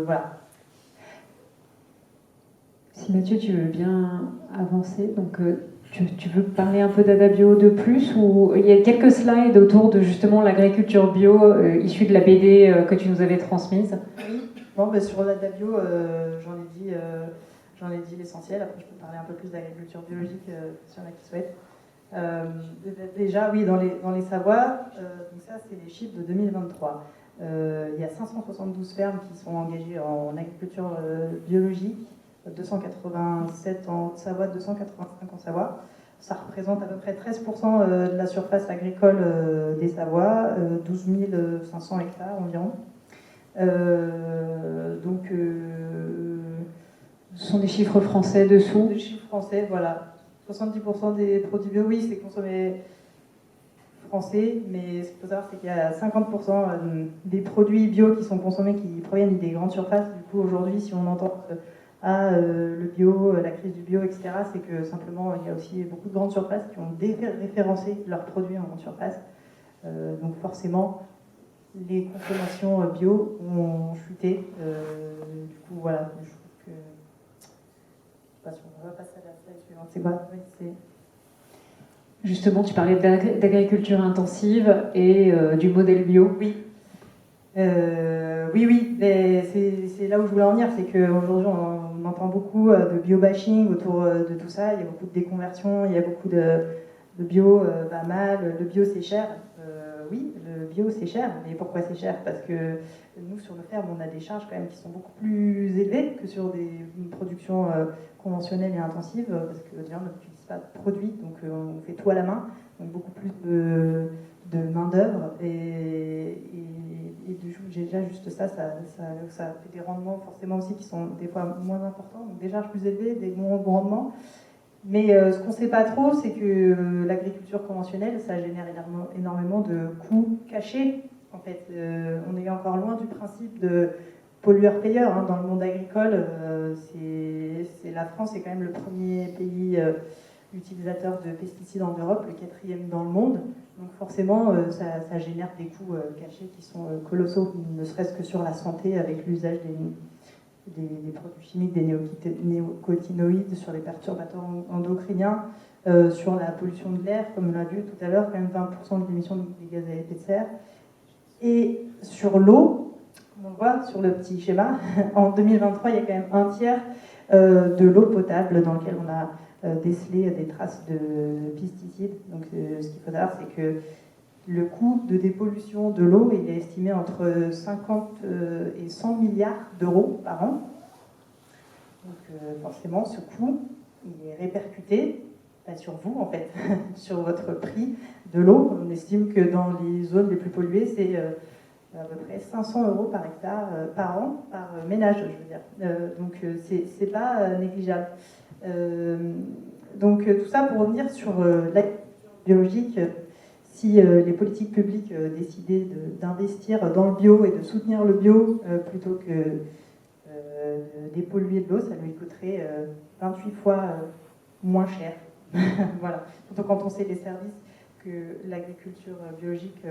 voilà. Si Mathieu, tu veux bien avancer, donc tu veux parler un peu d'Adabio de plus, ou il y a quelques slides autour de justement l'agriculture bio issue de la BD que tu nous avais transmise. Oui, bon, ben, sur l'Adabio, j'en ai dit l'essentiel. Après, je peux parler un peu plus d'agriculture biologique s'il y en a qui souhaitent. Déjà, oui, dans les savoirs, donc ça, c'est les chiffres de 2023. Il y a 572 fermes qui sont engagées en agriculture biologique, 287 en Haute-Savoie, 285 en Savoie. ça représente à peu près 13% de la surface agricole des Savoies, 12 500 hectares environ. Donc, ce sont des chiffres français dessous. Des chiffres français, voilà. 70% des produits bio, oui, c'est consommé français, mais ce qu'il faut savoir, c'est qu'il y a 50% des produits bio qui sont consommés qui proviennent des grandes surfaces. Du coup, aujourd'hui, si on entend le bio, la crise du bio, etc., c'est que simplement, il y a aussi beaucoup de grandes surfaces qui ont référencé leurs produits en grande surface. Donc forcément, les consommations bio ont chuté. Du coup, voilà, je trouve que... Je sais pas si on va passer à la slide suivante. C'est quoi? Oui, c'est... Justement, tu parlais d'agriculture intensive et du modèle bio. Oui. Oui, mais c'est là où je voulais en venir, c'est qu'aujourd'hui on entend beaucoup de bio-bashing autour de tout ça, il y a beaucoup de déconversion, il y a beaucoup de bio pas mal, le bio c'est cher. Oui, le bio c'est cher, mais pourquoi c'est cher? Parce que nous sur nos fermes on a des charges quand même qui sont beaucoup plus élevées que sur une production conventionnelle et intensive, parce que déjà on n'utilise pas de produits, donc on fait tout à la main, donc beaucoup plus de main d'œuvre et déjà juste ça fait des rendements forcément aussi qui sont des fois moins importants, donc des charges plus élevées, des moins bons rendements. Mais ce qu'on ne sait pas trop, c'est que l'agriculture conventionnelle, ça génère énormément de coûts cachés. En fait, on est encore loin du principe de pollueur-payeur. Hein. Dans le monde agricole, la France est quand même le premier pays utilisateur de pesticides en Europe, le 4e dans le monde. Donc forcément, ça génère des coûts cachés qui sont colossaux, ne serait-ce que sur la santé avec l'usage des produits chimiques, des néocotinoïdes, sur les perturbateurs endocriniens, sur la pollution de l'air, comme on l'a vu tout à l'heure, quand même 20% de l'émission des gaz à effet de serre. Et sur l'eau, on voit sur le petit schéma, en 2023, il y a quand même un tiers de l'eau potable dans lequel on a décelé des traces de pesticides. Donc ce qu'il faut savoir, c'est que le coût de dépollution de l'eau, il est estimé entre 50 et 100 milliards d'euros par an. Donc forcément, ce coût, il est répercuté sur vous, en fait, sur votre prix de l'eau. On estime que dans les zones les plus polluées, c'est à peu près 500 euros par hectare par an, par ménage, je veux dire. Donc c'est pas négligeable. Donc tout ça pour revenir sur l'agriculture biologique. Si les politiques publiques décidaient d'investir dans le bio et de soutenir le bio plutôt que de dépolluer de l'eau, ça lui coûterait 28 fois moins cher. Voilà. Surtout quand on sait les services que l'agriculture biologique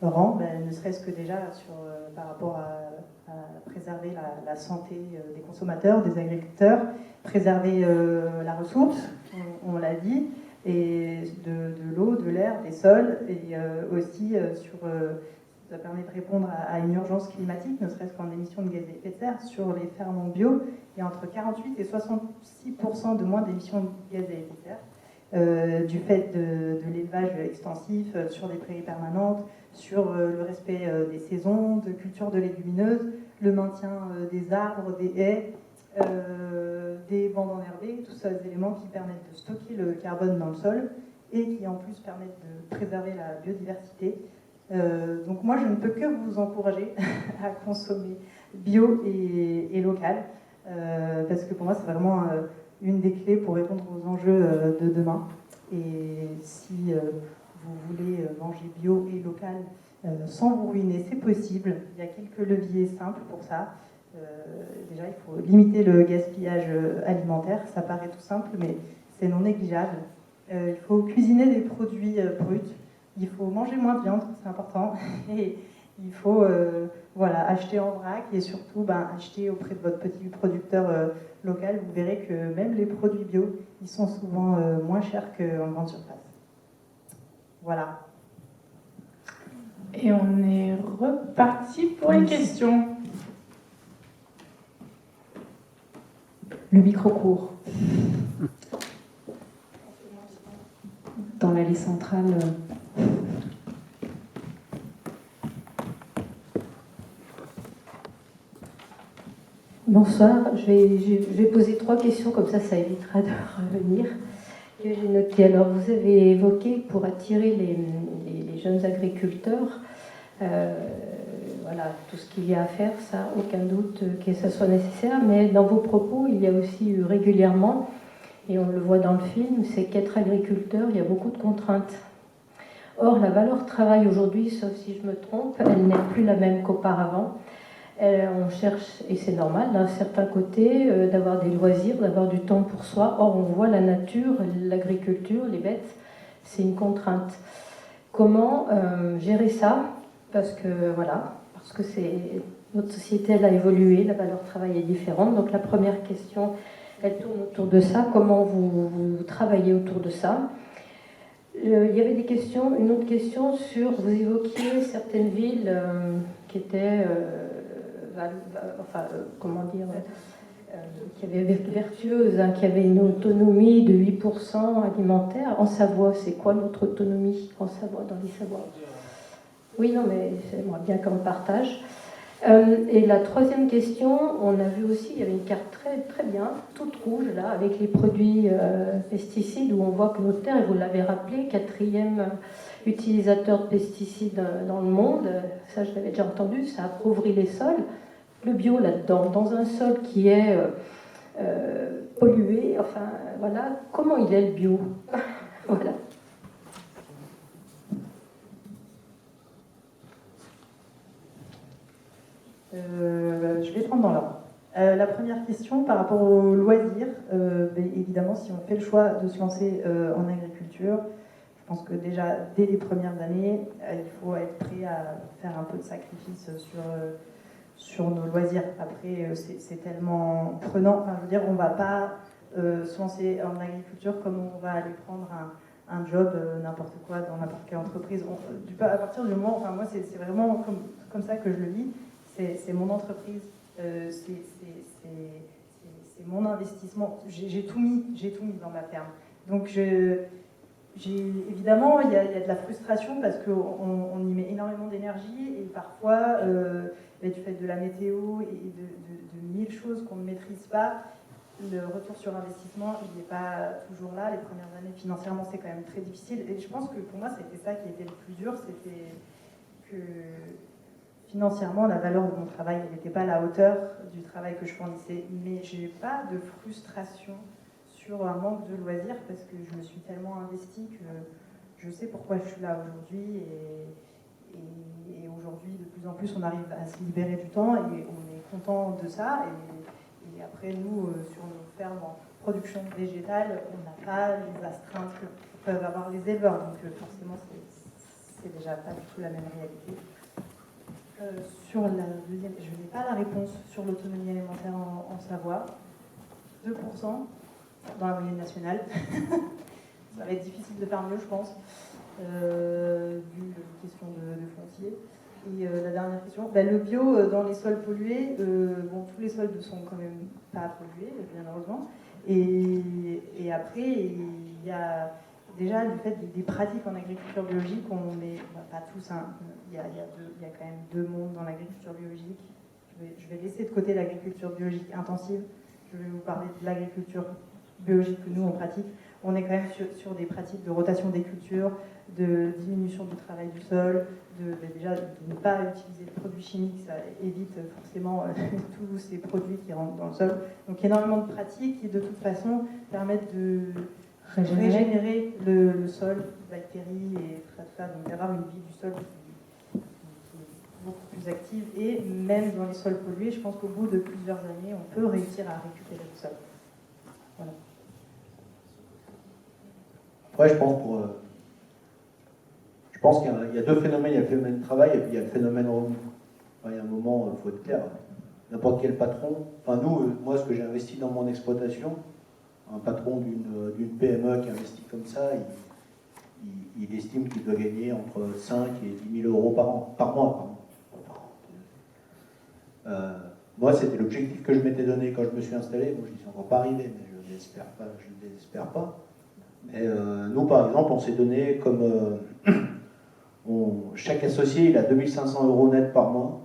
rend, ne serait-ce que déjà par rapport à préserver la santé des consommateurs, des agriculteurs, préserver la ressource, on l'a dit, et de l'eau, de l'air, des sols, et aussi ça permet de répondre à une urgence climatique, ne serait-ce qu'en émissions de gaz à effet de serre. Sur les fermes en bio, il y a entre 48 et 66% de moins d'émissions de gaz à effet de serre, du fait de l'élevage extensif sur des prairies permanentes, sur le respect des saisons, de culture de légumineuses, le maintien des arbres, des haies, des bandes enherbées, tous ces éléments qui permettent de stocker le carbone dans le sol et qui en plus permettent de préserver la biodiversité. Donc moi je ne peux que vous encourager à consommer bio et local, parce que pour moi c'est vraiment une des clés pour répondre aux enjeux de demain. Et si vous voulez manger bio et local sans vous ruiner, c'est possible. Il y a quelques leviers simples pour ça. Déjà, il faut limiter le gaspillage alimentaire. Ça paraît tout simple, mais c'est non négligeable. Il faut cuisiner des produits bruts. Il faut manger moins de viande, c'est important. Et il faut acheter en vrac et surtout acheter auprès de votre petit producteur local. Vous verrez que même les produits bio, ils sont souvent moins chers qu'en grande surface. Voilà. Et on est reparti pour une question. Le micro court. Dans l'allée centrale. Bonsoir, je vais poser 3 questions, comme ça évitera de revenir. que j'ai noté. Alors, vous avez évoqué pour attirer les jeunes agriculteurs, voilà, tout ce qu'il y a à faire, ça, aucun doute que ça soit nécessaire. Mais dans vos propos, il y a aussi eu régulièrement, et on le voit dans le film, c'est qu'être agriculteur, il y a beaucoup de contraintes. Or, la valeur travail aujourd'hui, sauf si je me trompe, elle n'est plus la même qu'auparavant. On cherche, et c'est normal, d'un certain côté, d'avoir des loisirs, d'avoir du temps pour soi. Or, on voit la nature, l'agriculture, les bêtes, c'est une contrainte. Comment gérer ça? Parce que notre société, elle a évolué, la valeur travail est différente. Donc, la première question, elle tourne autour de ça. Comment vous travaillez autour de ça? Il y avait des questions, une autre question sur, vous évoquiez certaines villes qui étaient, qui avaient vertueuses, hein, qui avaient une autonomie de 8% alimentaire. En Savoie, c'est quoi notre autonomie en Savoie, dans les Savoies? Oui, non, mais j'aimerais bien qu'on partage. Et la troisième question, on a vu aussi, il y avait une carte très, très bien, toute rouge là, avec les produits pesticides, où on voit que notre terre, et vous l'avez rappelé, 4e utilisateur de pesticides dans le monde, ça je l'avais déjà entendu, ça appauvrit les sols. Le bio là-dedans, dans un sol qui est pollué, enfin voilà, comment il est le bio? Voilà. Je vais prendre dans l'ordre. La première question par rapport aux loisirs, évidemment, si on fait le choix de se lancer en agriculture, je pense que déjà dès les premières années, il faut être prêt à faire un peu de sacrifice sur nos loisirs. Après, c'est tellement prenant. Enfin, je veux dire, on ne va pas se lancer en agriculture comme on va aller prendre un job, n'importe quoi, dans n'importe quelle entreprise. À partir du moment, enfin moi, c'est vraiment comme ça que je le vis. C'est mon entreprise, c'est mon investissement. J'ai tout mis dans ma ferme. Donc évidemment, il y a de la frustration parce qu'on y met énormément d'énergie et parfois, du fait de la météo et de 1000 choses qu'on ne maîtrise pas, le retour sur investissement, il n'est pas toujours là. Les premières années, financièrement, c'est quand même très difficile. Et je pense que pour moi, c'était ça qui était le plus dur, c'était que financièrement, la valeur de mon travail n'était pas à la hauteur du travail que je fournissais. Mais je n'ai pas de frustration sur un manque de loisirs parce que je me suis tellement investie que je sais pourquoi je suis là aujourd'hui. Et aujourd'hui, de plus en plus, on arrive à se libérer du temps et on est content de ça. Et après, nous, sur nos fermes en production végétale, on n'a pas les astreintes que peuvent avoir les éleveurs. Donc forcément, c'est déjà pas du tout la même réalité. Sur la deuxième, je n'ai pas la réponse sur l'autonomie alimentaire en Savoie. 2% dans la moyenne nationale. Ça va être difficile de faire mieux, je pense, vu les questions de foncier. Et la dernière question, le bio dans les sols pollués, tous les sols ne sont quand même pas pollués, bien heureusement. Et après, il y a déjà le fait des pratiques en agriculture biologique, on n'est pas tous, hein, il y a quand même deux mondes dans l'agriculture biologique. Je vais laisser de côté l'agriculture biologique intensive, je vais vous parler de l'agriculture biologique que nous on pratique. On est quand même sur des pratiques de rotation des cultures, de diminution du travail du sol, déjà de ne pas utiliser de produits chimiques, ça évite forcément tous ces produits qui rentrent dans le sol. Donc énormément de pratiques qui de toute façon permettent de régénérer le sol, bactéries et tout ça, donc d'avoir une vie du sol qui est beaucoup plus active. Et même dans les sols pollués, je pense qu'au bout de plusieurs années, on peut réussir à récupérer le sol. Voilà. Ouais, je pense qu'il y a deux phénomènes. Il y a le phénomène de travail et puis il y a le phénomène revenu. Il y a un moment, il faut être clair. N'importe quel patron, moi, ce que j'ai investi dans mon exploitation, un patron d'une PME qui investit comme ça, il estime qu'il doit gagner entre 5 et 10 000 euros par mois. Moi, c'était l'objectif que je m'étais donné quand je me suis installé. Moi, je dis, on ne va pas arriver, mais je ne désespère pas. Mais nous, par exemple, on s'est donné comme... chaque associé, il a 2500 euros net par mois.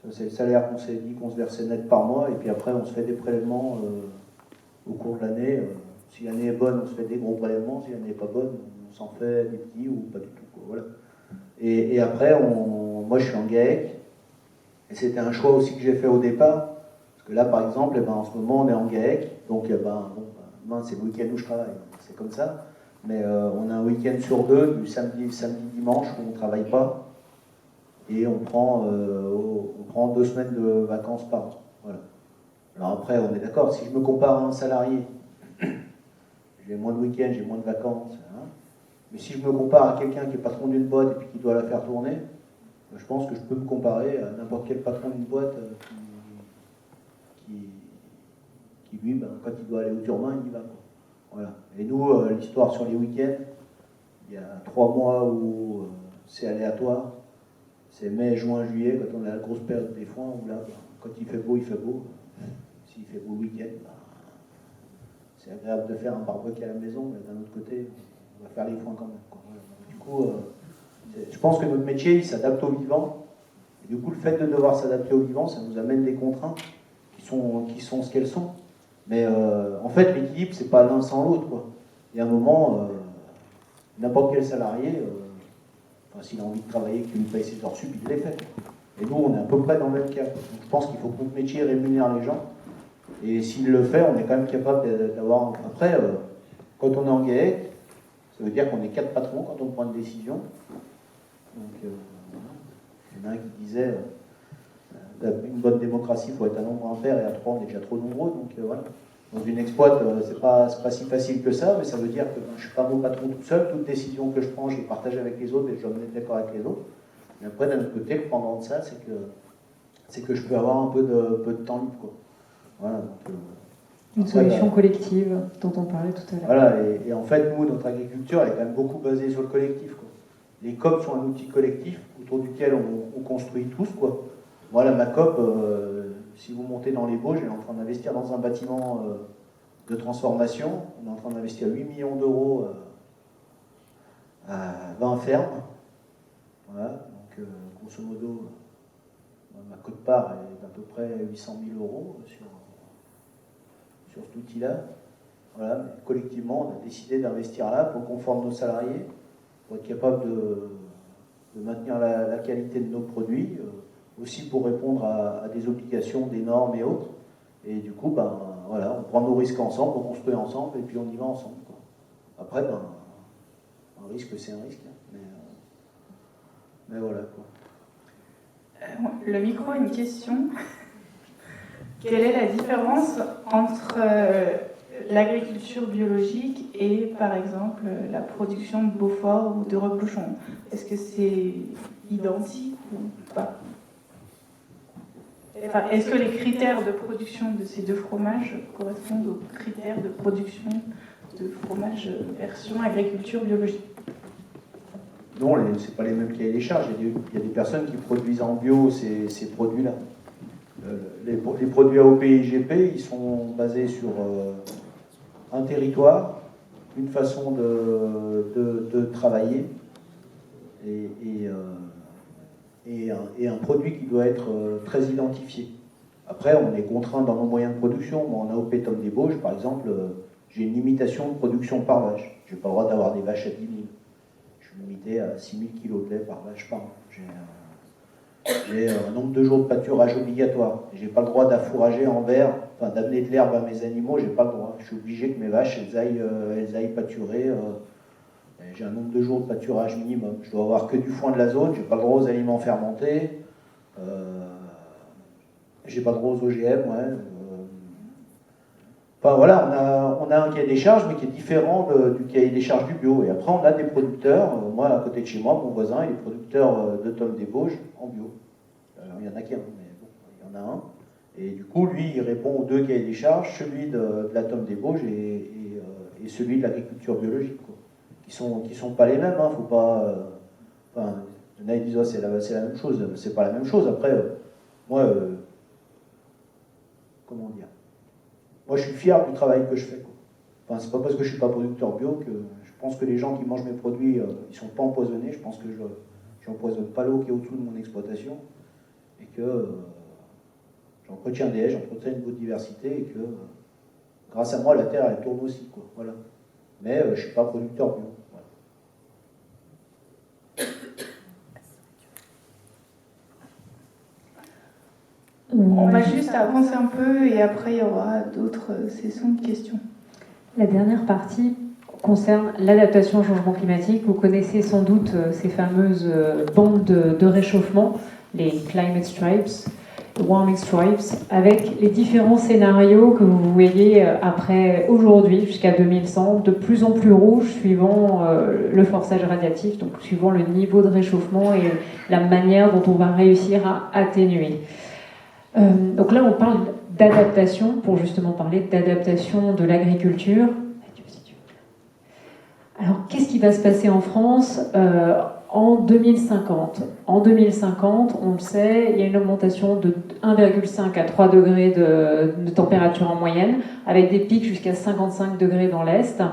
Ça, c'est le salaire qu'on s'est dit qu'on se versait net par mois. Et puis après, on se fait des prélèvements au cours de l'année. Si l'année est bonne, on se fait des gros prélèvements. Si l'année n'est pas bonne, on s'en fait des petits ou pas du tout, quoi. Voilà. Et après, moi je suis en GAEC. Et c'était un choix aussi que j'ai fait au départ. Parce que là, par exemple, en ce moment, on est en GAEC. Donc, demain, c'est le week-end où je travaille. C'est comme ça. Mais on a un week-end sur deux, du samedi, dimanche, où on ne travaille pas. Et on prend 2 semaines de vacances par an. Voilà. Alors après, on est d'accord, si je me compare à un salarié, j'ai moins de week-ends, j'ai moins de vacances. Hein. Mais si je me compare à quelqu'un qui est patron d'une boîte et puis qui doit la faire tourner, je pense que je peux me comparer à n'importe quel patron d'une boîte qui lui, quand il doit aller au turbin, il y va. Quoi. Voilà. Et nous, l'histoire sur les week-ends, il y a 3 mois où c'est aléatoire. C'est mai, juin, juillet, quand on a la grosse période des foins, où là, quand il fait beau, il fait beau. S'il fait beau le week-end, c'est agréable de faire un barbecue à la maison, mais d'un autre côté, on va faire les foins quand même. Quoi. Voilà. Du coup, je pense que notre métier, il s'adapte au vivant. Et du coup, le fait de devoir s'adapter au vivant, ça nous amène des contraintes qui sont ce qu'elles sont. Mais en fait, l'équilibre, c'est pas l'un sans l'autre. Quoi. Il y a un moment, n'importe quel salarié, s'il a envie de travailler, qu'il nous paye ses heures sup, il les fait. Et nous, on est à peu près dans le même cas. Donc, je pense qu'il faut que notre métier rémunère les gens. Et s'il le fait, on est quand même capable d'avoir... Après, quand on est en GAEC, ça veut dire qu'on est 4 patrons quand on prend une décision. Donc, il y en a un qui disait, une bonne démocratie, il faut être un nombre impair, et à 3, on est déjà trop nombreux. Donc voilà. Dans une exploite, c'est pas si facile que ça, mais ça veut dire que je ne suis pas mon patron tout seul. Toute décision que je prends, je les partage avec les autres et je dois me mettre d'accord avec les autres. Mais après, d'un autre côté, le pendant de ça, c'est que je peux avoir un peu de temps libre. Quoi. Voilà, donc, une solution collective dont on parlait tout à l'heure. Voilà, et en fait, nous, notre agriculture, elle est quand même beaucoup basée sur le collectif. Quoi. Les COP sont un outil collectif autour duquel on construit tous. Quoi. Moi, ma COP, si vous montez dans les Bauges, elle est en train d'investir dans un bâtiment de transformation. On est en train d'investir 8 millions d'euros à 20 fermes. Voilà, donc grosso modo, ma quote-part est d'à peu près 800 000 euros sur cet outil-là. Voilà, mais collectivement, on a décidé d'investir là pour qu'on forme nos salariés, pour être capable de maintenir la qualité de nos produits, aussi pour répondre à des obligations, des normes et autres. Et du coup, voilà, on prend nos risques ensemble, on construit ensemble, et puis on y va ensemble. Quoi. Après, un risque, c'est un risque. Hein, mais voilà, quoi. Le micro a une question. Quelle est la différence entre l'agriculture biologique et, par exemple, la production de Beaufort ou de Replochon? Est-ce que c'est identique ou pas? Enfin, est-ce que les critères de production de ces deux fromages correspondent aux critères de production de fromage version agriculture biologique? Non, ce n'est pas les mêmes cahiers des charges. Il y a des personnes qui produisent en bio ces produits-là. Les produits AOP et IGP, ils sont basés sur un territoire, une façon de travailler et un produit qui doit être très identifié. Après, on est contraint dans nos moyens de production. Moi, en AOP Tom des Bauges, par exemple, j'ai une limitation de production par vache. Je n'ai pas le droit d'avoir des vaches à 10 000. Je suis limité à 6 000 kg de lait par vache par an. J'ai un nombre de jours de pâturage obligatoire. Je n'ai pas le droit d'affourager en verre, enfin d'amener de l'herbe à mes animaux, j'ai pas le droit. Je suis obligé que mes vaches, elles aillent pâturer. J'ai un nombre de jours de pâturage minimum. Je dois avoir que du foin de la zone, j'ai pas le droit aux aliments fermentés. J'ai pas le droit aux OGM, ouais. Enfin voilà, on a un cahier des charges, mais qui est différent du cahier des charges du bio. Et après, on a des producteurs. Moi, à côté de chez moi, mon voisin, il est producteur de Tom des Bauges en bio. Alors, il y en a qu'un, mais bon, il y en a un. Et du coup, lui, il répond aux deux cahiers des charges, celui de la Tom des Bauges et celui de l'agriculture biologique, quoi. Qui sont pas les mêmes, hein, faut pas... enfin, il y en a qui disent, oh, c'est la même chose. C'est pas la même chose. Après, moi, comment dire, moi, je suis fier du travail que je fais. Quoi. Enfin, c'est pas parce que je suis pas producteur bio que je pense que les gens qui mangent mes produits, ils sont pas empoisonnés. Je pense que je n'empoisonne pas l'eau qui est au-dessous de mon exploitation et que j'entretiens des haies, j'entretiens une biodiversité et que grâce à moi, la terre, elle tourne aussi, quoi. Voilà. Mais je ne suis pas producteur bio. On va juste avancer un peu et après il y aura d'autres sessions de questions. La dernière partie concerne l'adaptation au changement climatique. Vous connaissez sans doute ces fameuses bandes de réchauffement, les climate stripes, warming stripes, avec les différents scénarios que vous voyez après aujourd'hui jusqu'à 2100, de plus en plus rouges suivant le forçage radiatif, donc suivant le niveau de réchauffement et la manière dont on va réussir à atténuer. Donc là, on parle d'adaptation, pour justement parler d'adaptation de l'agriculture. Alors, qu'est-ce qui va se passer en France en 2050 ? En 2050, on le sait, il y a une augmentation de 1,5 à 3 degrés de température en moyenne, avec des pics jusqu'à 55 degrés dans l'Est.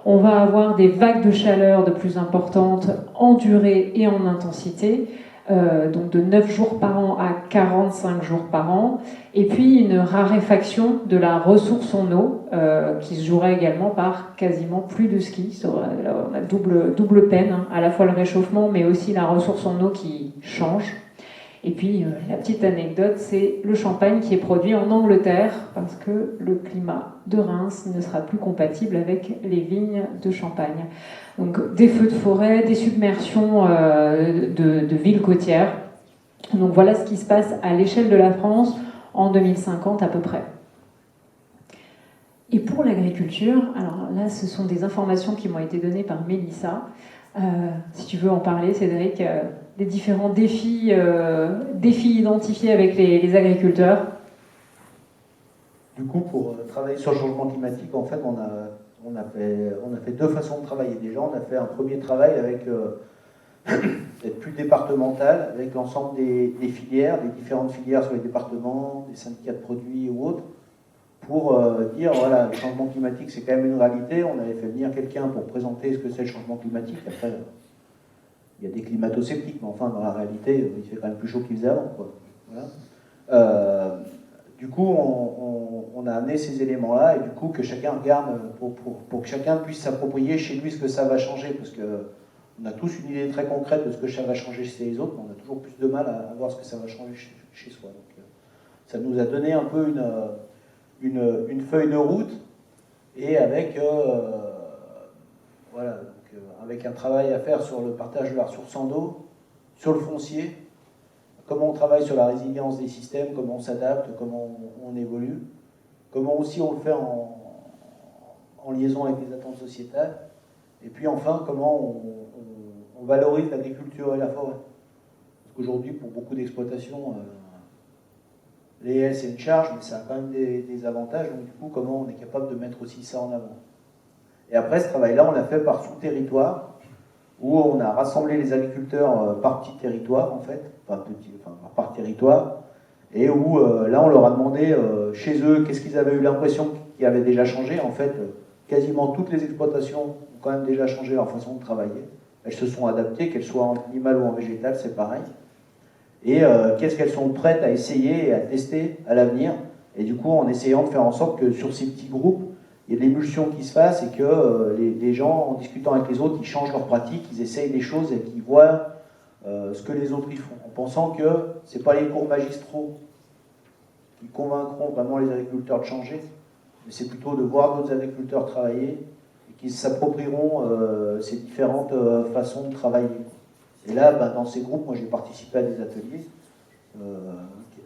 On va avoir des vagues de chaleur de plus importantes en durée et en intensité. Donc de 9 jours par an à 45 jours par an, et puis une raréfaction de la ressource en eau qui se jouera également par quasiment plus de ski. On a double peine, hein, à la fois le réchauffement mais aussi la ressource en eau qui change. Et puis la petite anecdote, c'est le champagne qui est produit en Angleterre parce que le climat de Reims ne sera plus compatible avec les vignes de Champagne. Donc des feux de forêt, des submersions de villes côtières. Donc voilà ce qui se passe à l'échelle de la France en 2050 à peu près. Et pour l'agriculture, alors là ce sont des informations qui m'ont été données par Mélissa. Si tu veux en parler, Cédric, des différents défis identifiés avec les agriculteurs. Du coup, pour travailler sur le changement climatique, en fait, on a fait deux façons de travailler. Déjà, on a fait un premier travail avec être plus départemental, avec l'ensemble des filières, des différentes filières sur les départements, des syndicats de produits ou autres, pour dire, voilà, le changement climatique, c'est quand même une réalité. On avait fait venir quelqu'un pour présenter ce que c'est le changement climatique. Après, il y a des climato-sceptiques, mais enfin, dans la réalité, il fait quand même plus chaud qu'il faisait avant, quoi. Voilà. Du coup, on a amené ces éléments-là, et du coup, que chacun regarde, pour que chacun puisse s'approprier chez lui ce que ça va changer, parce qu'on a tous une idée très concrète de ce que ça va changer chez les autres, mais on a toujours plus de mal à voir ce que ça va changer chez soi. Donc, ça nous a donné un peu une feuille de route, et avec, voilà, donc, avec un travail à faire sur le partage de la ressource en eau, sur le foncier, comment on travaille sur la résilience des systèmes, comment on s'adapte, comment on évolue, comment aussi on le fait en liaison avec les attentes sociétales, et puis enfin comment on valorise l'agriculture et la forêt. Parce qu'aujourd'hui, pour beaucoup d'exploitations, les haies c'est une charge, mais ça a quand même des avantages, donc du coup comment on est capable de mettre aussi ça en avant. Et après ce travail-là, on l'a fait par sous-territoire, où on a rassemblé les agriculteurs par petit territoire, en fait, par territoire, et où là on leur a demandé chez eux qu'est-ce qu'ils avaient eu l'impression qui avait déjà changé. En fait, quasiment toutes les exploitations ont quand même déjà changé leur façon de travailler. Elles se sont adaptées, qu'elles soient en animal ou en végétal, c'est pareil. Et qu'est-ce qu'elles sont prêtes à essayer et à tester à l'avenir. Et du coup, en essayant de faire en sorte que sur ces petits groupes, il y a de l'émulsion qui se fasse et que les gens, en discutant avec les autres, ils changent leurs pratiques, ils essayent des choses et qu'ils voient ce que les autres y font, en pensant que ce n'est pas les cours magistraux qui convaincront vraiment les agriculteurs de changer, mais c'est plutôt de voir d'autres agriculteurs travailler et qu'ils s'approprieront ces différentes façons de travailler. Et là, dans ces groupes, moi j'ai participé à des ateliers.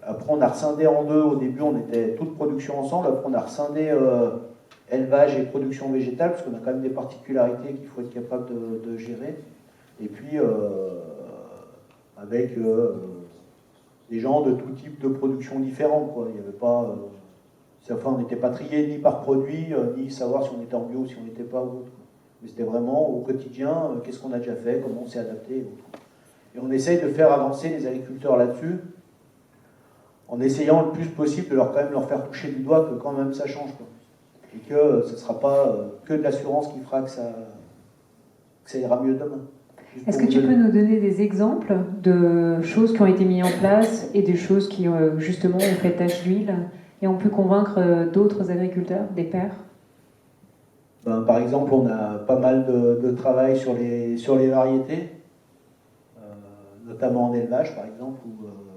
Après, on a rescindé en deux. Au début, on était toute production ensemble. Après, on a rescindé élevage et production végétale, parce qu'on a quand même des particularités qu'il faut être capable de gérer. Et puis, avec des gens de tout type de production différente, quoi. Il n'y avait pas... enfin, on n'était pas trié ni par produit, ni savoir si on était en bio ou si on n'était pas ou autre. Mais c'était vraiment au quotidien, qu'est-ce qu'on a déjà fait, comment on s'est adapté. Et on essaye de faire avancer les agriculteurs là-dessus, en essayant le plus possible de quand même leur faire toucher du doigt que quand même ça change, quoi. Et que ce ne sera pas que de l'assurance qui fera que ça ira mieux demain. Est-ce que tu peux nous donner des exemples de choses qui ont été mises en place et des choses qui justement ont fait tache d'huile et on peut convaincre d'autres agriculteurs, des pairs? Par exemple, on a pas mal de travail sur les variétés, notamment en élevage, par exemple, où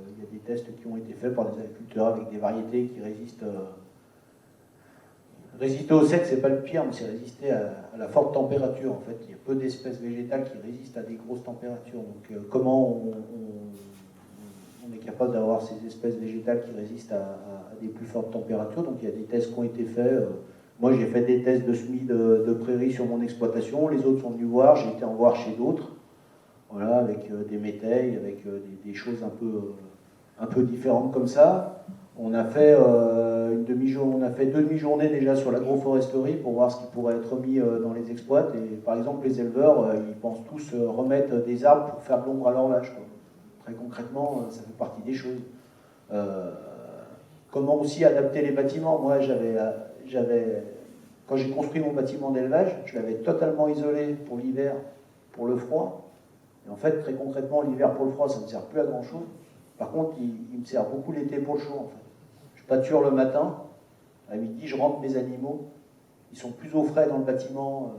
il y a des tests qui ont été faits par des agriculteurs avec des variétés qui résistent. Résister au sec, c'est pas le pire, mais c'est résister à la forte température. En fait, il y a peu d'espèces végétales qui résistent à des grosses températures. Donc, comment on est capable d'avoir ces espèces végétales qui résistent à des plus fortes températures? Donc, il y a des tests qui ont été faits. Moi, j'ai fait des tests de semis de prairies sur mon exploitation. Les autres sont venus voir. J'ai été en voir chez d'autres. Voilà, avec des métailles, avec des choses un peu différentes comme ça. On a fait on a fait 2 demi-journées déjà sur l'agroforesterie pour voir ce qui pourrait être mis dans les exploits. Et par exemple, les éleveurs, ils pensent tous remettre des arbres pour faire de l'ombre à leur vache. Très concrètement, ça fait partie des choses. Comment aussi adapter les bâtiments? Moi, quand j'ai construit mon bâtiment d'élevage, je l'avais totalement isolé pour l'hiver, pour le froid. Et en fait, très concrètement, l'hiver pour le froid, ça ne me sert plus à grand-chose. Par contre, il me sert beaucoup l'été pour le chaud, en fait. Je pâture le matin, à midi, je rentre mes animaux. Ils sont plus au frais dans le bâtiment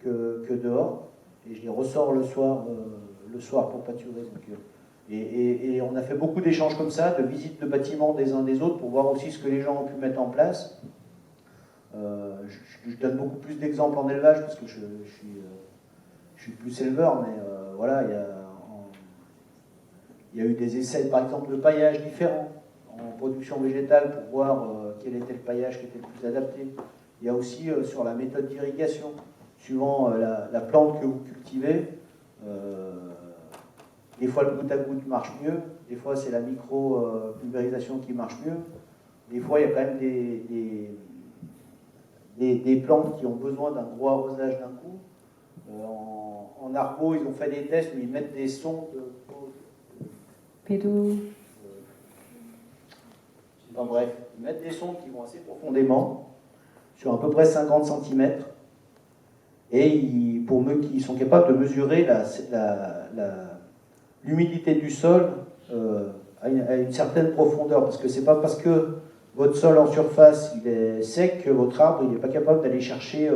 que dehors. Et je les ressors le soir pour pâturer. Donc, et on a fait beaucoup d'échanges comme ça, de visites de bâtiments des uns des autres, pour voir aussi ce que les gens ont pu mettre en place. Je donne beaucoup plus d'exemples en élevage, parce que je suis plus éleveur, mais voilà, il y a eu des essais, par exemple, de paillage différents en production végétale pour voir quel était le paillage qui était le plus adapté. Il y a aussi sur la méthode d'irrigation, suivant la plante que vous cultivez, des fois le goutte à goutte marche mieux, des fois c'est la micro-pulvérisation qui marche mieux, des fois il y a quand même des plantes qui ont besoin d'un gros arrosage d'un coup. En argot, ils ont fait des tests où ils mettent des sondes bref, ils mettent des sondes qui vont assez profondément, sur à peu près 50 cm, et pour eux qui sont capables de mesurer l'humidité du sol à une certaine profondeur, parce que c'est pas parce que votre sol en surface il est sec que votre arbre il n'est pas capable d'aller chercher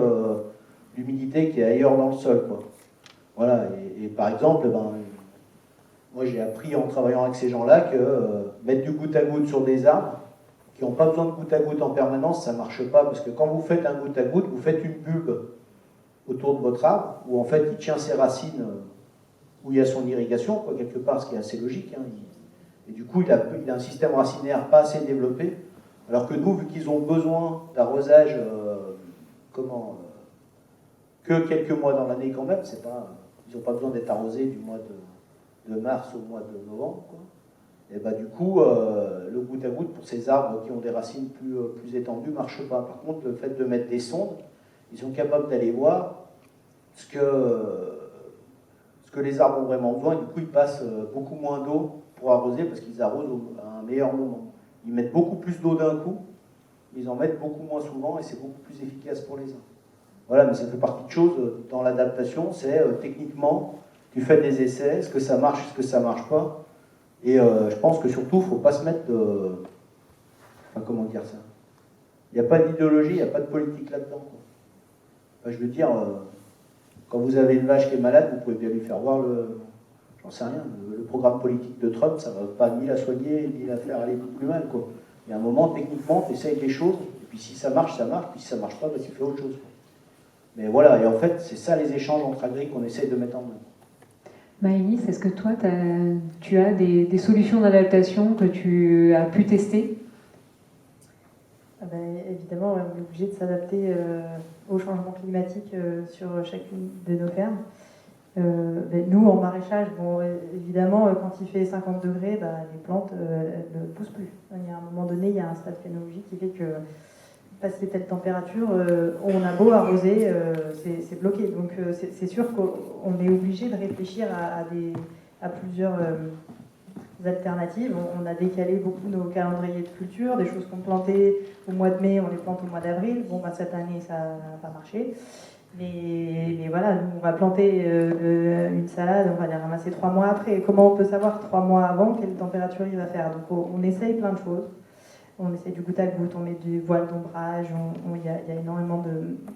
l'humidité qui est ailleurs dans le sol, quoi. Voilà, et par exemple, moi j'ai appris en travaillant avec ces gens-là que mettre du goutte à goutte sur des arbres qui n'ont pas besoin de goutte à goutte en permanence, ça ne marche pas, parce que quand vous faites un goutte à goutte, vous faites une bulbe autour de votre arbre, où en fait il tient ses racines où il y a son irrigation, quoi, quelque part, ce qui est assez logique, hein. Et du coup il a un système racinaire pas assez développé, alors que nous, vu qu'ils ont besoin d'arrosage que quelques mois dans l'année quand même, ils n'ont pas besoin d'être arrosés du mois de mars au mois de novembre, quoi. Et du coup, le goutte à goutte pour ces arbres qui ont des racines plus étendues ne marche pas. Par contre, le fait de mettre des sondes, ils sont capables d'aller voir ce que les arbres ont vraiment besoin, et du coup ils passent beaucoup moins d'eau pour arroser, parce qu'ils arrosent à un meilleur moment. Ils mettent beaucoup plus d'eau d'un coup, mais ils en mettent beaucoup moins souvent, et c'est beaucoup plus efficace pour les arbres. Voilà, mais ça fait partie de choses dans l'adaptation, c'est techniquement, tu fais des essais, est-ce que ça marche, est-ce que ça marche pas, et je pense que surtout, il ne faut pas se mettre comment dire ça? Il n'y a pas d'idéologie, il n'y a pas de politique là-dedans, quoi. Enfin, je veux dire, quand vous avez une vache qui est malade, vous pouvez bien lui faire voir j'en sais rien, le programme politique de Trump, ça ne va pas ni la soigner, ni la faire aller plus mal, quoi. Il y a un moment, techniquement, tu essayes des choses, et puis si ça marche, puis si ça marche pas, tu fais autre chose, quoi. Mais voilà, et en fait, c'est ça les échanges entre agri qu'on essaye de mettre en œuvre. Maëlys, est-ce que toi, tu as des solutions d'adaptation que tu as pu tester? Évidemment, on est obligé de s'adapter au changement climatique sur chacune de nos fermes. Nous, en maraîchage, évidemment, quand il fait 50 degrés, les plantes ne poussent plus. Il y a un moment donné, il y a un stade phénologique qui fait que, passé telle température, on a beau arroser, c'est bloqué. Donc c'est sûr qu'on est obligé de réfléchir à plusieurs alternatives. On a décalé beaucoup nos calendriers de culture, des choses qu'on plantait au mois de mai, on les plante au mois d'avril. Cette année, ça n'a pas marché. Mais voilà, nous, on va planter une salade, on va la ramasser 3 mois après. Comment on peut savoir 3 mois avant quelle température il va faire? Donc on essaye plein de choses. on essaie du goutte à goutte, on met du voile d'ombrage, il y a énormément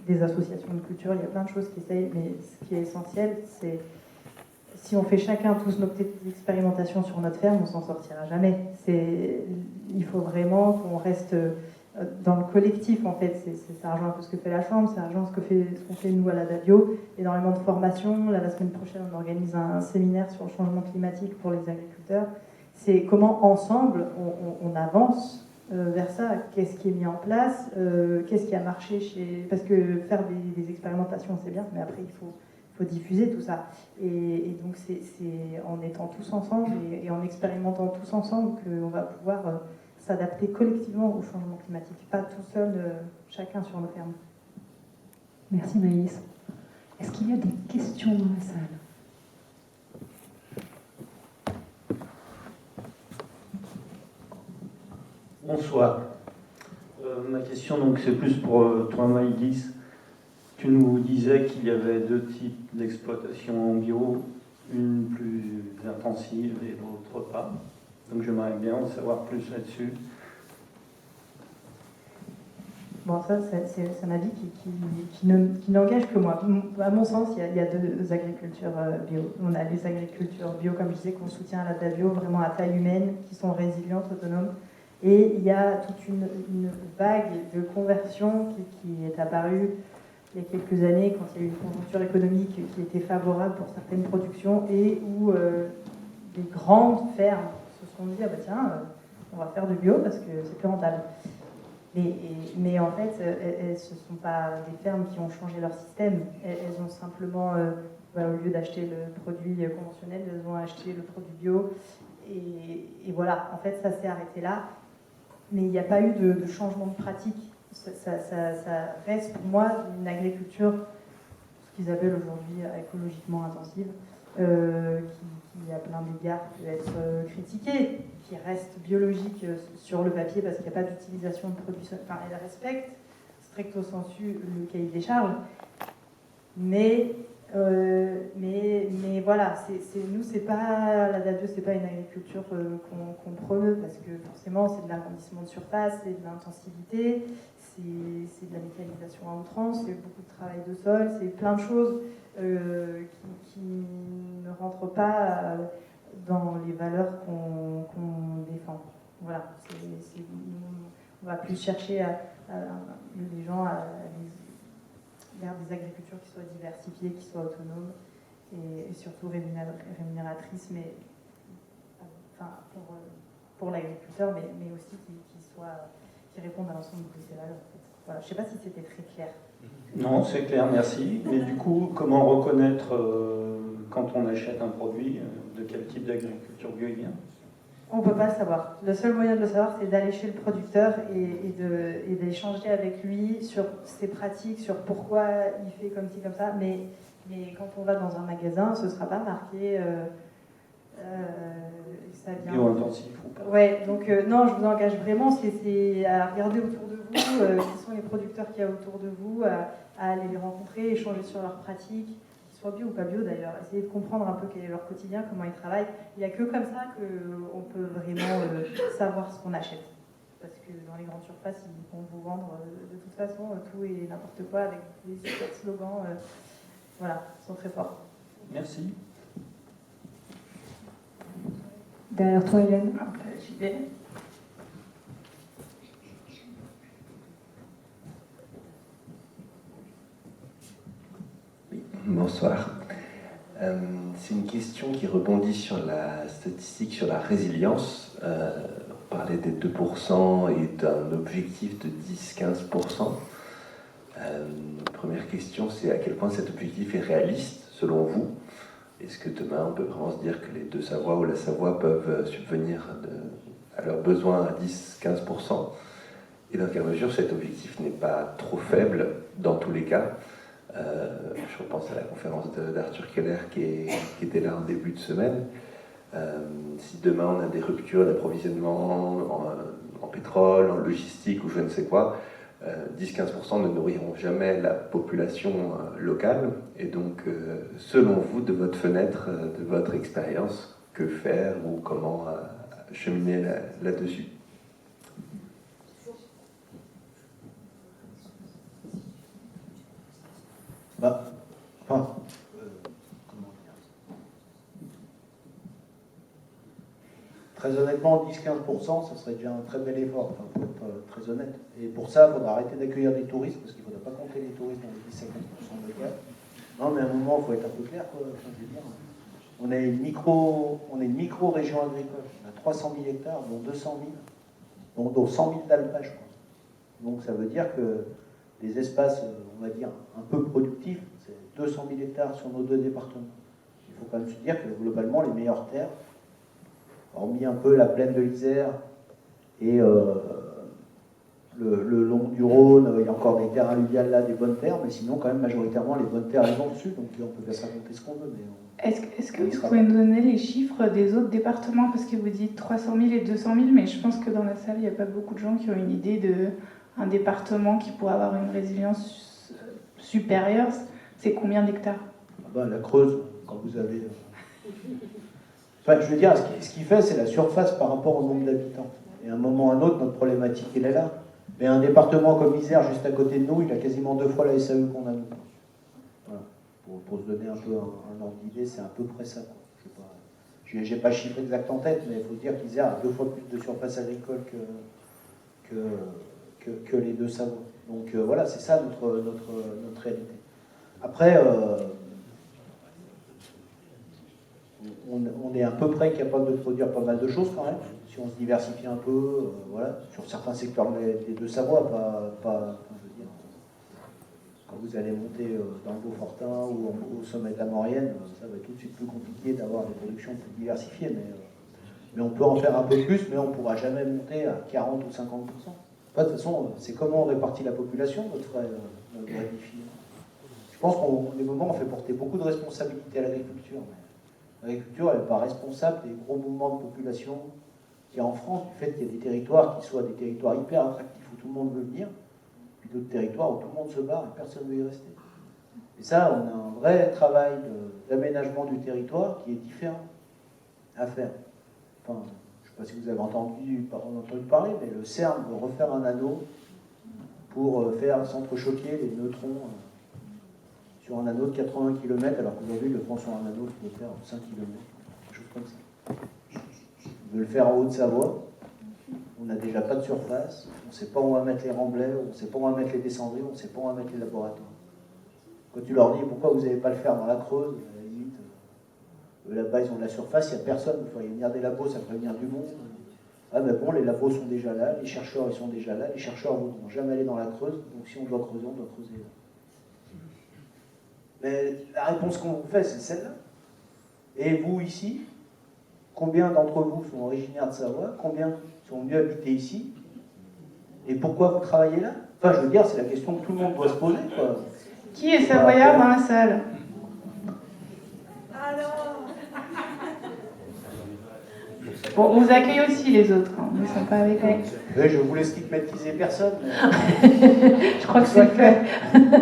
des associations de culture, il y a plein de choses qui essayent, mais ce qui est essentiel, c'est si on fait chacun tous nos petites expérimentations sur notre ferme, on s'en sortira jamais. Il faut vraiment qu'on reste dans le collectif, en fait. Ça rejoint un peu ce que fait la Chambre, ça rejoint ce qu'on fait nous à la DAVIO, énormément de formations. Là, la semaine prochaine, on organise un séminaire sur le changement climatique pour les agriculteurs. C'est comment, ensemble, on avance vers ça. Qu'est-ce qui est mis en place, qu'est-ce qui a marché Parce que faire des expérimentations, c'est bien, mais après, il faut diffuser tout ça. Et donc, c'est en étant tous ensemble et en expérimentant tous ensemble qu'on va pouvoir s'adapter collectivement au changement climatique, pas tout seul, chacun sur nos fermes. Merci Maïs. Est-ce qu'il y a des questions dans la salle ? Bonsoir. Ma question, donc, c'est plus pour toi, Maïs. Tu nous disais qu'il y avait deux types d'exploitation en bio, une plus intensive et l'autre pas. Donc j'aimerais bien en savoir plus là-dessus. Bon, ça, c'est un avis qui n'engage que moi. À mon sens, il y a deux agricultures bio. On a les agricultures bio, comme je disais, qu'on soutient à la DAVIO, vraiment à taille humaine, qui sont résilientes, autonomes. Et il y a toute une vague de conversion qui est apparue il y a quelques années, quand il y a eu une conjoncture économique qui était favorable pour certaines productions et où des grandes fermes se sont dit, ah bah tiens, on va faire du bio parce que c'est plus rentable. Mais en fait, ce ne sont pas des fermes qui ont changé leur système. Elles ont simplement, au lieu d'acheter le produit conventionnel, elles ont acheté le produit bio. Et voilà, en fait, ça s'est arrêté là. Mais il n'y a pas eu de changement de pratique. Ça reste pour moi une agriculture, ce qu'ils appellent aujourd'hui écologiquement intensive, qui à plein d'égards peut être critiquée, qui reste biologique sur le papier parce qu'il n'y a pas d'utilisation de produits. Enfin, elle respecte stricto sensu le cahier des charges, mais voilà, nous, c'est pas la DAVIO, c'est pas une agriculture qu'on promeut parce que forcément, c'est de l'agrandissement de surface, c'est de l'intensivité, c'est de la mécanisation à outrance, c'est beaucoup de travail de sol, c'est plein de choses qui ne rentrent pas dans les valeurs qu'on défend. Voilà, on va plus chercher les gens vers des agricultures qui soient diversifiées, qui soient autonomes et surtout rémunératrices, mais enfin, pour l'agriculteur, mais aussi qui répondent à l'ensemble de ces valeurs. En fait. Voilà, je ne sais pas si c'était très clair. Non, c'est clair, merci. Mais du coup, comment reconnaître quand on achète un produit de quel type d'agriculture bio il vient ? On ne peut pas le savoir. Le seul moyen de le savoir, c'est d'aller chez le producteur et d'échanger avec lui sur ses pratiques, sur pourquoi il fait comme ci, comme ça. Mais quand on va dans un magasin, ce ne sera pas marqué ça vient. Bio-intensif ou pas ? Ouais, donc non, je vous engage vraiment, c'est à regarder autour de vous qui sont les producteurs qu'il y a autour de vous, à aller les rencontrer, échanger sur leurs pratiques. Soit bio ou pas bio d'ailleurs, essayer de comprendre un peu quel est leur quotidien, comment ils travaillent. Il n'y a que comme ça qu'on peut vraiment savoir ce qu'on achète. Parce que dans les grandes surfaces, ils vont vous vendre de toute façon tout et n'importe quoi avec des super slogans. Voilà, ils sont très forts. Merci. Derrière toi, Hélène. J'y vais. Bonsoir. C'est une question qui rebondit sur la statistique, sur la résilience. On parlait des 2% et d'un objectif de 10-15%. Première question, c'est à quel point cet objectif est réaliste, selon vous ? Est-ce que demain, on peut vraiment se dire que les deux Savoies ou la Savoie peuvent subvenir à leurs besoins à 10-15% ? Et dans quelle mesure cet objectif n'est pas trop faible dans tous les cas ? Je repense à la conférence d'Arthur Keller qui était là en début de semaine. Si demain on a des ruptures d'approvisionnement en pétrole, en logistique ou je ne sais quoi, 10-15% ne nourriront jamais la population locale. Et donc, selon vous, de votre fenêtre, de votre expérience, que faire ou comment cheminer là-dessus ? très honnêtement, 10-15%, ça serait déjà un très bel effort, enfin, pour être très honnête. Et pour ça, il faudra arrêter d'accueillir des touristes, parce qu'il ne faudra pas compter les touristes dans les 10-50% de cas. Non, mais à un moment, il faut être un peu clair, quoi. Enfin, je veux dire, on est une micro-région agricole. On a 300 000 hectares, dont 200 000, dont 100 000 d'alpage. Donc ça veut dire que les espaces, on va dire, un peu productifs, c'est 200 000 hectares sur nos 2 départements. Il faut quand même se dire que globalement, les meilleures terres, hormis un peu la plaine de l'Isère et le long du Rhône, il y a encore des terres alluviales là, des bonnes terres, mais sinon quand même majoritairement les bonnes terres elles sont dessus, donc on peut bien se raconter ce qu'on veut. Est-ce que vous pouvez nous donner les chiffres des autres départements? Parce que vous dites 300 000 et 200 000, mais je pense que dans la salle, il n'y a pas beaucoup de gens qui ont une idée d'un département qui pourrait avoir une résilience supérieure. C'est combien d'hectares? La Creuse, quand vous avez... Enfin, je veux dire, ce qui fait, c'est la surface par rapport au nombre d'habitants. Et à un moment ou à un autre, notre problématique, elle est là. Mais un département comme Isère, juste à côté de nous, il a quasiment 2 fois la SAE qu'on a nous. Voilà. Pour se donner un peu un ordre d'idée, c'est à peu près ça. Je n'ai pas le chiffre exact en tête, mais il faut dire qu'Isère a 2 fois plus de surface agricole que les 2 Savoies. Donc voilà, c'est ça notre réalité. Après, on est à peu près capable de produire pas mal de choses quand même, si on se diversifie un peu, voilà, sur certains secteurs des 2 Savoies, enfin, je veux dire, quand vous allez monter dans le Beaufortin ou au sommet de la Maurienne, ça va être tout de suite plus compliqué d'avoir des productions plus diversifiées, mais on peut en faire un peu plus, mais on ne pourra jamais monter à 40 ou 50%. Enfin, de toute façon, c'est comment on répartit la population, notre vrai défi. Je pense qu'au moment, on fait porter beaucoup de responsabilités à l'agriculture. L'agriculture, elle n'est pas responsable des gros mouvements de population qu'il y a en France, du fait qu'il y a des territoires qui soient des territoires hyper attractifs où tout le monde veut venir, puis d'autres territoires où tout le monde se barre et personne ne veut y rester. Et ça, on a un vrai travail d'aménagement du territoire qui est différent à faire. Enfin, je ne sais pas si vous avez entendu parler, mais le CERN veut refaire un anneau pour faire s'entrechoquer les neutrons sur un anneau de 80 km, alors qu'aujourd'hui, le font sur un anneau qui doit faire 5 km, quelque chose comme ça. On veut le faire en Haute-Savoie, on n'a déjà pas de surface, on ne sait pas où on va mettre les remblais, on ne sait pas où on va mettre les descendries, on ne sait pas où on va mettre les laboratoires. Quand tu leur dis pourquoi vous n'allez pas le faire dans la Creuse, à la limite, là-bas ils ont de la surface, il n'y a personne, il faudrait venir des labos, ça ferait venir du monde. Ah ben bon, les labos sont déjà là, les chercheurs ils sont déjà là, les chercheurs ne voudront jamais aller dans la Creuse, donc si on doit creuser, on doit creuser là. Mais la réponse qu'on vous fait, c'est celle-là. Et vous, ici, combien d'entre vous sont originaires de Savoie? Combien sont venus habiter ici? Et pourquoi vous travaillez là? Enfin, je veux dire, c'est la question que tout le monde doit se poser, quoi. Qui est savoyard dans la salle? Bon, on vous accueille aussi les autres, hein. Ils ne sont pas avec nous. Oui, je voulais stigmatiser personne. Je crois que c'est fait.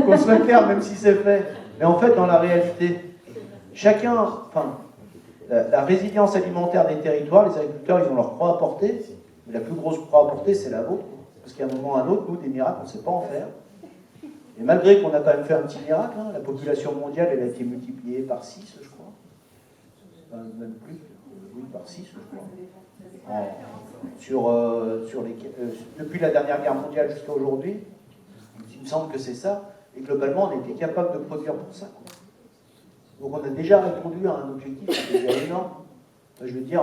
Qu'on soit clair, même si c'est fait. Mais en fait, dans la réalité, chacun, enfin, la résilience alimentaire des territoires, les agriculteurs, ils ont leur croix à porter, mais la plus grosse croix à porter, c'est la vôtre. Parce qu'à un moment ou à un autre, nous, des miracles, on ne sait pas en faire. Et malgré qu'on a quand même fait un petit miracle, hein, la population mondiale, elle a été multipliée par 6, je crois. Enfin, même plus. Oui, par 6, je crois. Depuis la dernière guerre mondiale jusqu'à aujourd'hui, il me semble que c'est ça. Et globalement, on était capable de produire pour ça, quoi. Donc on a déjà répondu à un objectif qui est déjà énorme. Enfin, je veux dire,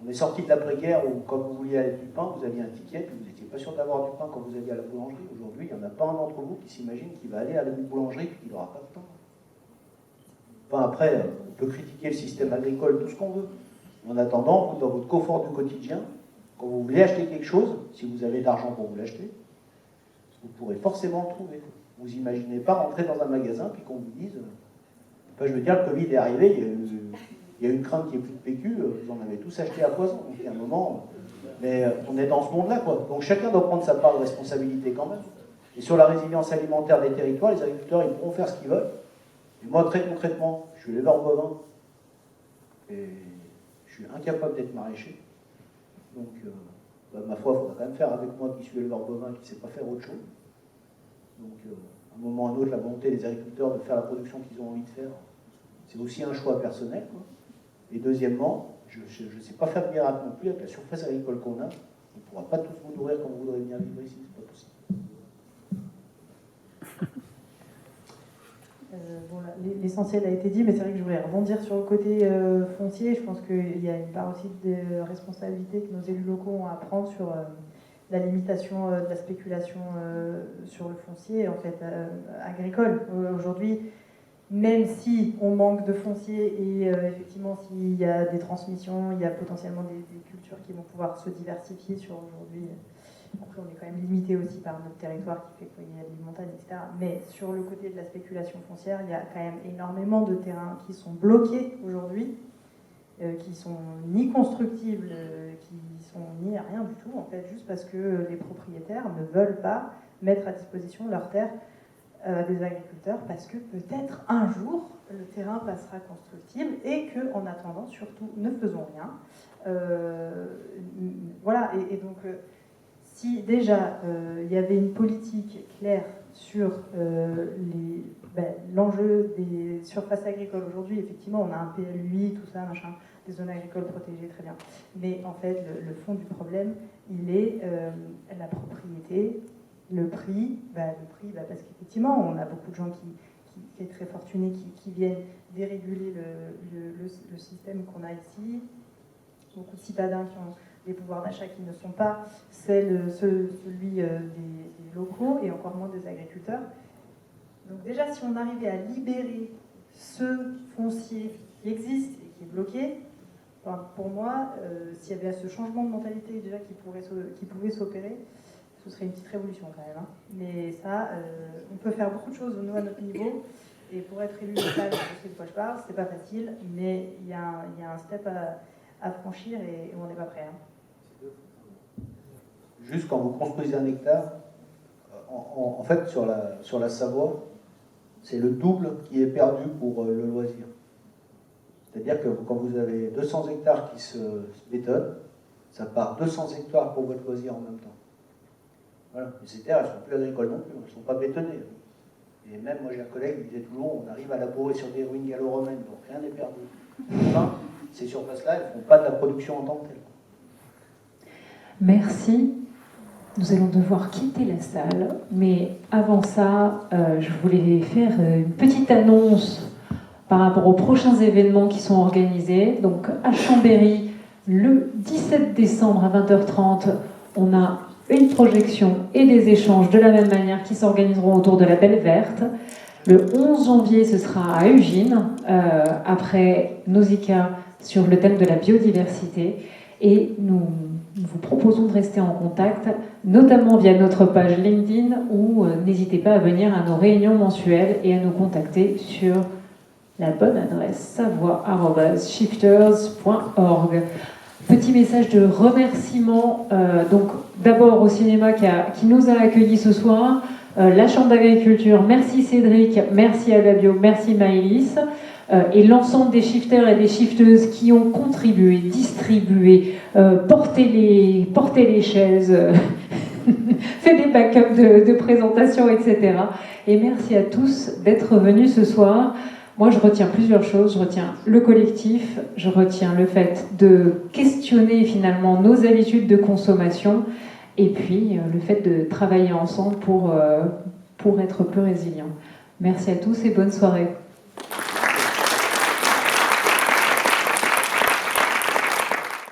on est sorti de l'après-guerre où, quand vous vouliez aller du pain, vous aviez un ticket, puis vous n'étiez pas sûr d'avoir du pain quand vous alliez à la boulangerie. Aujourd'hui, il n'y en a pas un d'entre vous qui s'imagine qu'il va aller à la boulangerie et qu'il n'aura pas de pain. Enfin, après, on peut critiquer le système agricole, tout ce qu'on veut. En attendant, vous, dans votre confort du quotidien, quand vous voulez acheter quelque chose, si vous avez de l'argent pour vous l'acheter, vous pourrez forcément le trouver. Vous imaginez pas rentrer dans un magasin puis qu'on vous dise... Enfin, je veux dire, le Covid est arrivé, il y a une crainte qu'il n'y ait plus de PQ, vous en avez tous acheté à poison. Donc, il y a un moment... Mais on est dans ce monde-là, quoi. Donc, chacun doit prendre sa part de responsabilité quand même. Et sur la résilience alimentaire des territoires, les agriculteurs, ils pourront faire ce qu'ils veulent. Et moi, très concrètement, je suis éleveur bovin. Et je suis incapable d'être maraîcher. Donc... ma foi, il faudra quand même faire avec moi qui suis éleveur bovin et qui ne sait pas faire autre chose. Donc, à un moment ou à un autre, la volonté des agriculteurs de faire la production qu'ils ont envie de faire, c'est aussi un choix personnel, quoi. Et deuxièmement, je ne sais pas faire de miracle non plus avec la surface agricole qu'on a. On ne pourra pas tous vous nourrir comme vous voudrez venir vivre ici, c'est pas possible. Bon, l'essentiel a été dit, mais c'est vrai que je voulais rebondir sur le côté foncier. Je pense qu'il y a une part aussi de responsabilité que nos élus locaux ont à prendre sur la limitation de la spéculation sur le foncier en fait, agricole. Aujourd'hui, même si on manque de foncier et effectivement s'il y a des transmissions, il y a potentiellement des cultures qui vont pouvoir se diversifier sur aujourd'hui. Après, on est quand même limité aussi par notre territoire qui fait qu'il y a des montagnes, etc. Mais sur le côté de la spéculation foncière, il y a quand même énormément de terrains qui sont bloqués aujourd'hui, qui sont ni constructibles, qui sont ni rien du tout, en fait, juste parce que les propriétaires ne veulent pas mettre à disposition leurs terres des agriculteurs, parce que peut-être un jour, le terrain passera constructible et qu'en attendant, surtout, ne faisons rien. Voilà, et donc... si déjà il y avait une politique claire sur l'enjeu des surfaces agricoles aujourd'hui, effectivement on a un PLUI, tout ça, machin, des zones agricoles protégées, très bien. Mais en fait le fond du problème, il est la propriété, le prix, parce qu'effectivement on a beaucoup de gens qui est très fortunés, qui viennent déréguler le système qu'on a ici, beaucoup de citadins qui ont des pouvoirs d'achat qui ne sont pas celui des locaux et encore moins des agriculteurs. Donc déjà, si on arrivait à libérer ce foncier qui existe et qui est bloqué, pour moi, s'il y avait ce changement de mentalité déjà qui pouvait s'opérer, ce serait une petite révolution quand même. Hein. Mais ça, on peut faire beaucoup de choses nous à notre niveau. Et pour être élu local, je sais de quoi je parle, c'est pas facile, mais il y a un step à franchir et on n'est pas prêt. Hein. Juste quand vous construisez un hectare, en fait, sur la Savoie, c'est le double qui est perdu pour le loisir. C'est-à-dire que quand vous avez 200 hectares qui se bétonnent, ça part 200 hectares pour votre loisir en même temps. Voilà. Et ces terres, elles ne sont plus agricoles non plus, elles ne sont pas bétonnées. Et même, moi j'ai un collègue qui disait toujours, on arrive à labourer sur des ruines gallo-romaines, donc rien n'est perdu. Enfin, ces surfaces-là, elles ne font pas de la production en tant que telle. Merci. Nous allons devoir quitter la salle, mais avant ça, je voulais faire une petite annonce par rapport aux prochains événements qui sont organisés. Donc à Chambéry, le 17 décembre à 20h30, on a une projection et des échanges de la même manière qui s'organiseront autour de la Belle Verte. Le 11 janvier, ce sera à Ugine, après Nausicaa sur le thème de la biodiversité. Et nous vous proposons de rester en contact, notamment via notre page LinkedIn, ou n'hésitez pas à venir à nos réunions mensuelles et à nous contacter sur la bonne adresse savoie@shifters.org. Petit message de remerciement, donc d'abord au cinéma qui nous a accueillis ce soir, la Chambre d'agriculture, merci Cédric, merci Adabio, merci Maëlys, et l'ensemble des shifters et des shifteuses qui ont contribué, distribué, porté les chaises, fait des backups de présentation, etc. Et merci à tous d'être venus ce soir. Moi, je retiens plusieurs choses. Je retiens le collectif, je retiens le fait de questionner finalement nos habitudes de consommation, et puis le fait de travailler ensemble pour être plus résilients. Merci à tous et bonne soirée.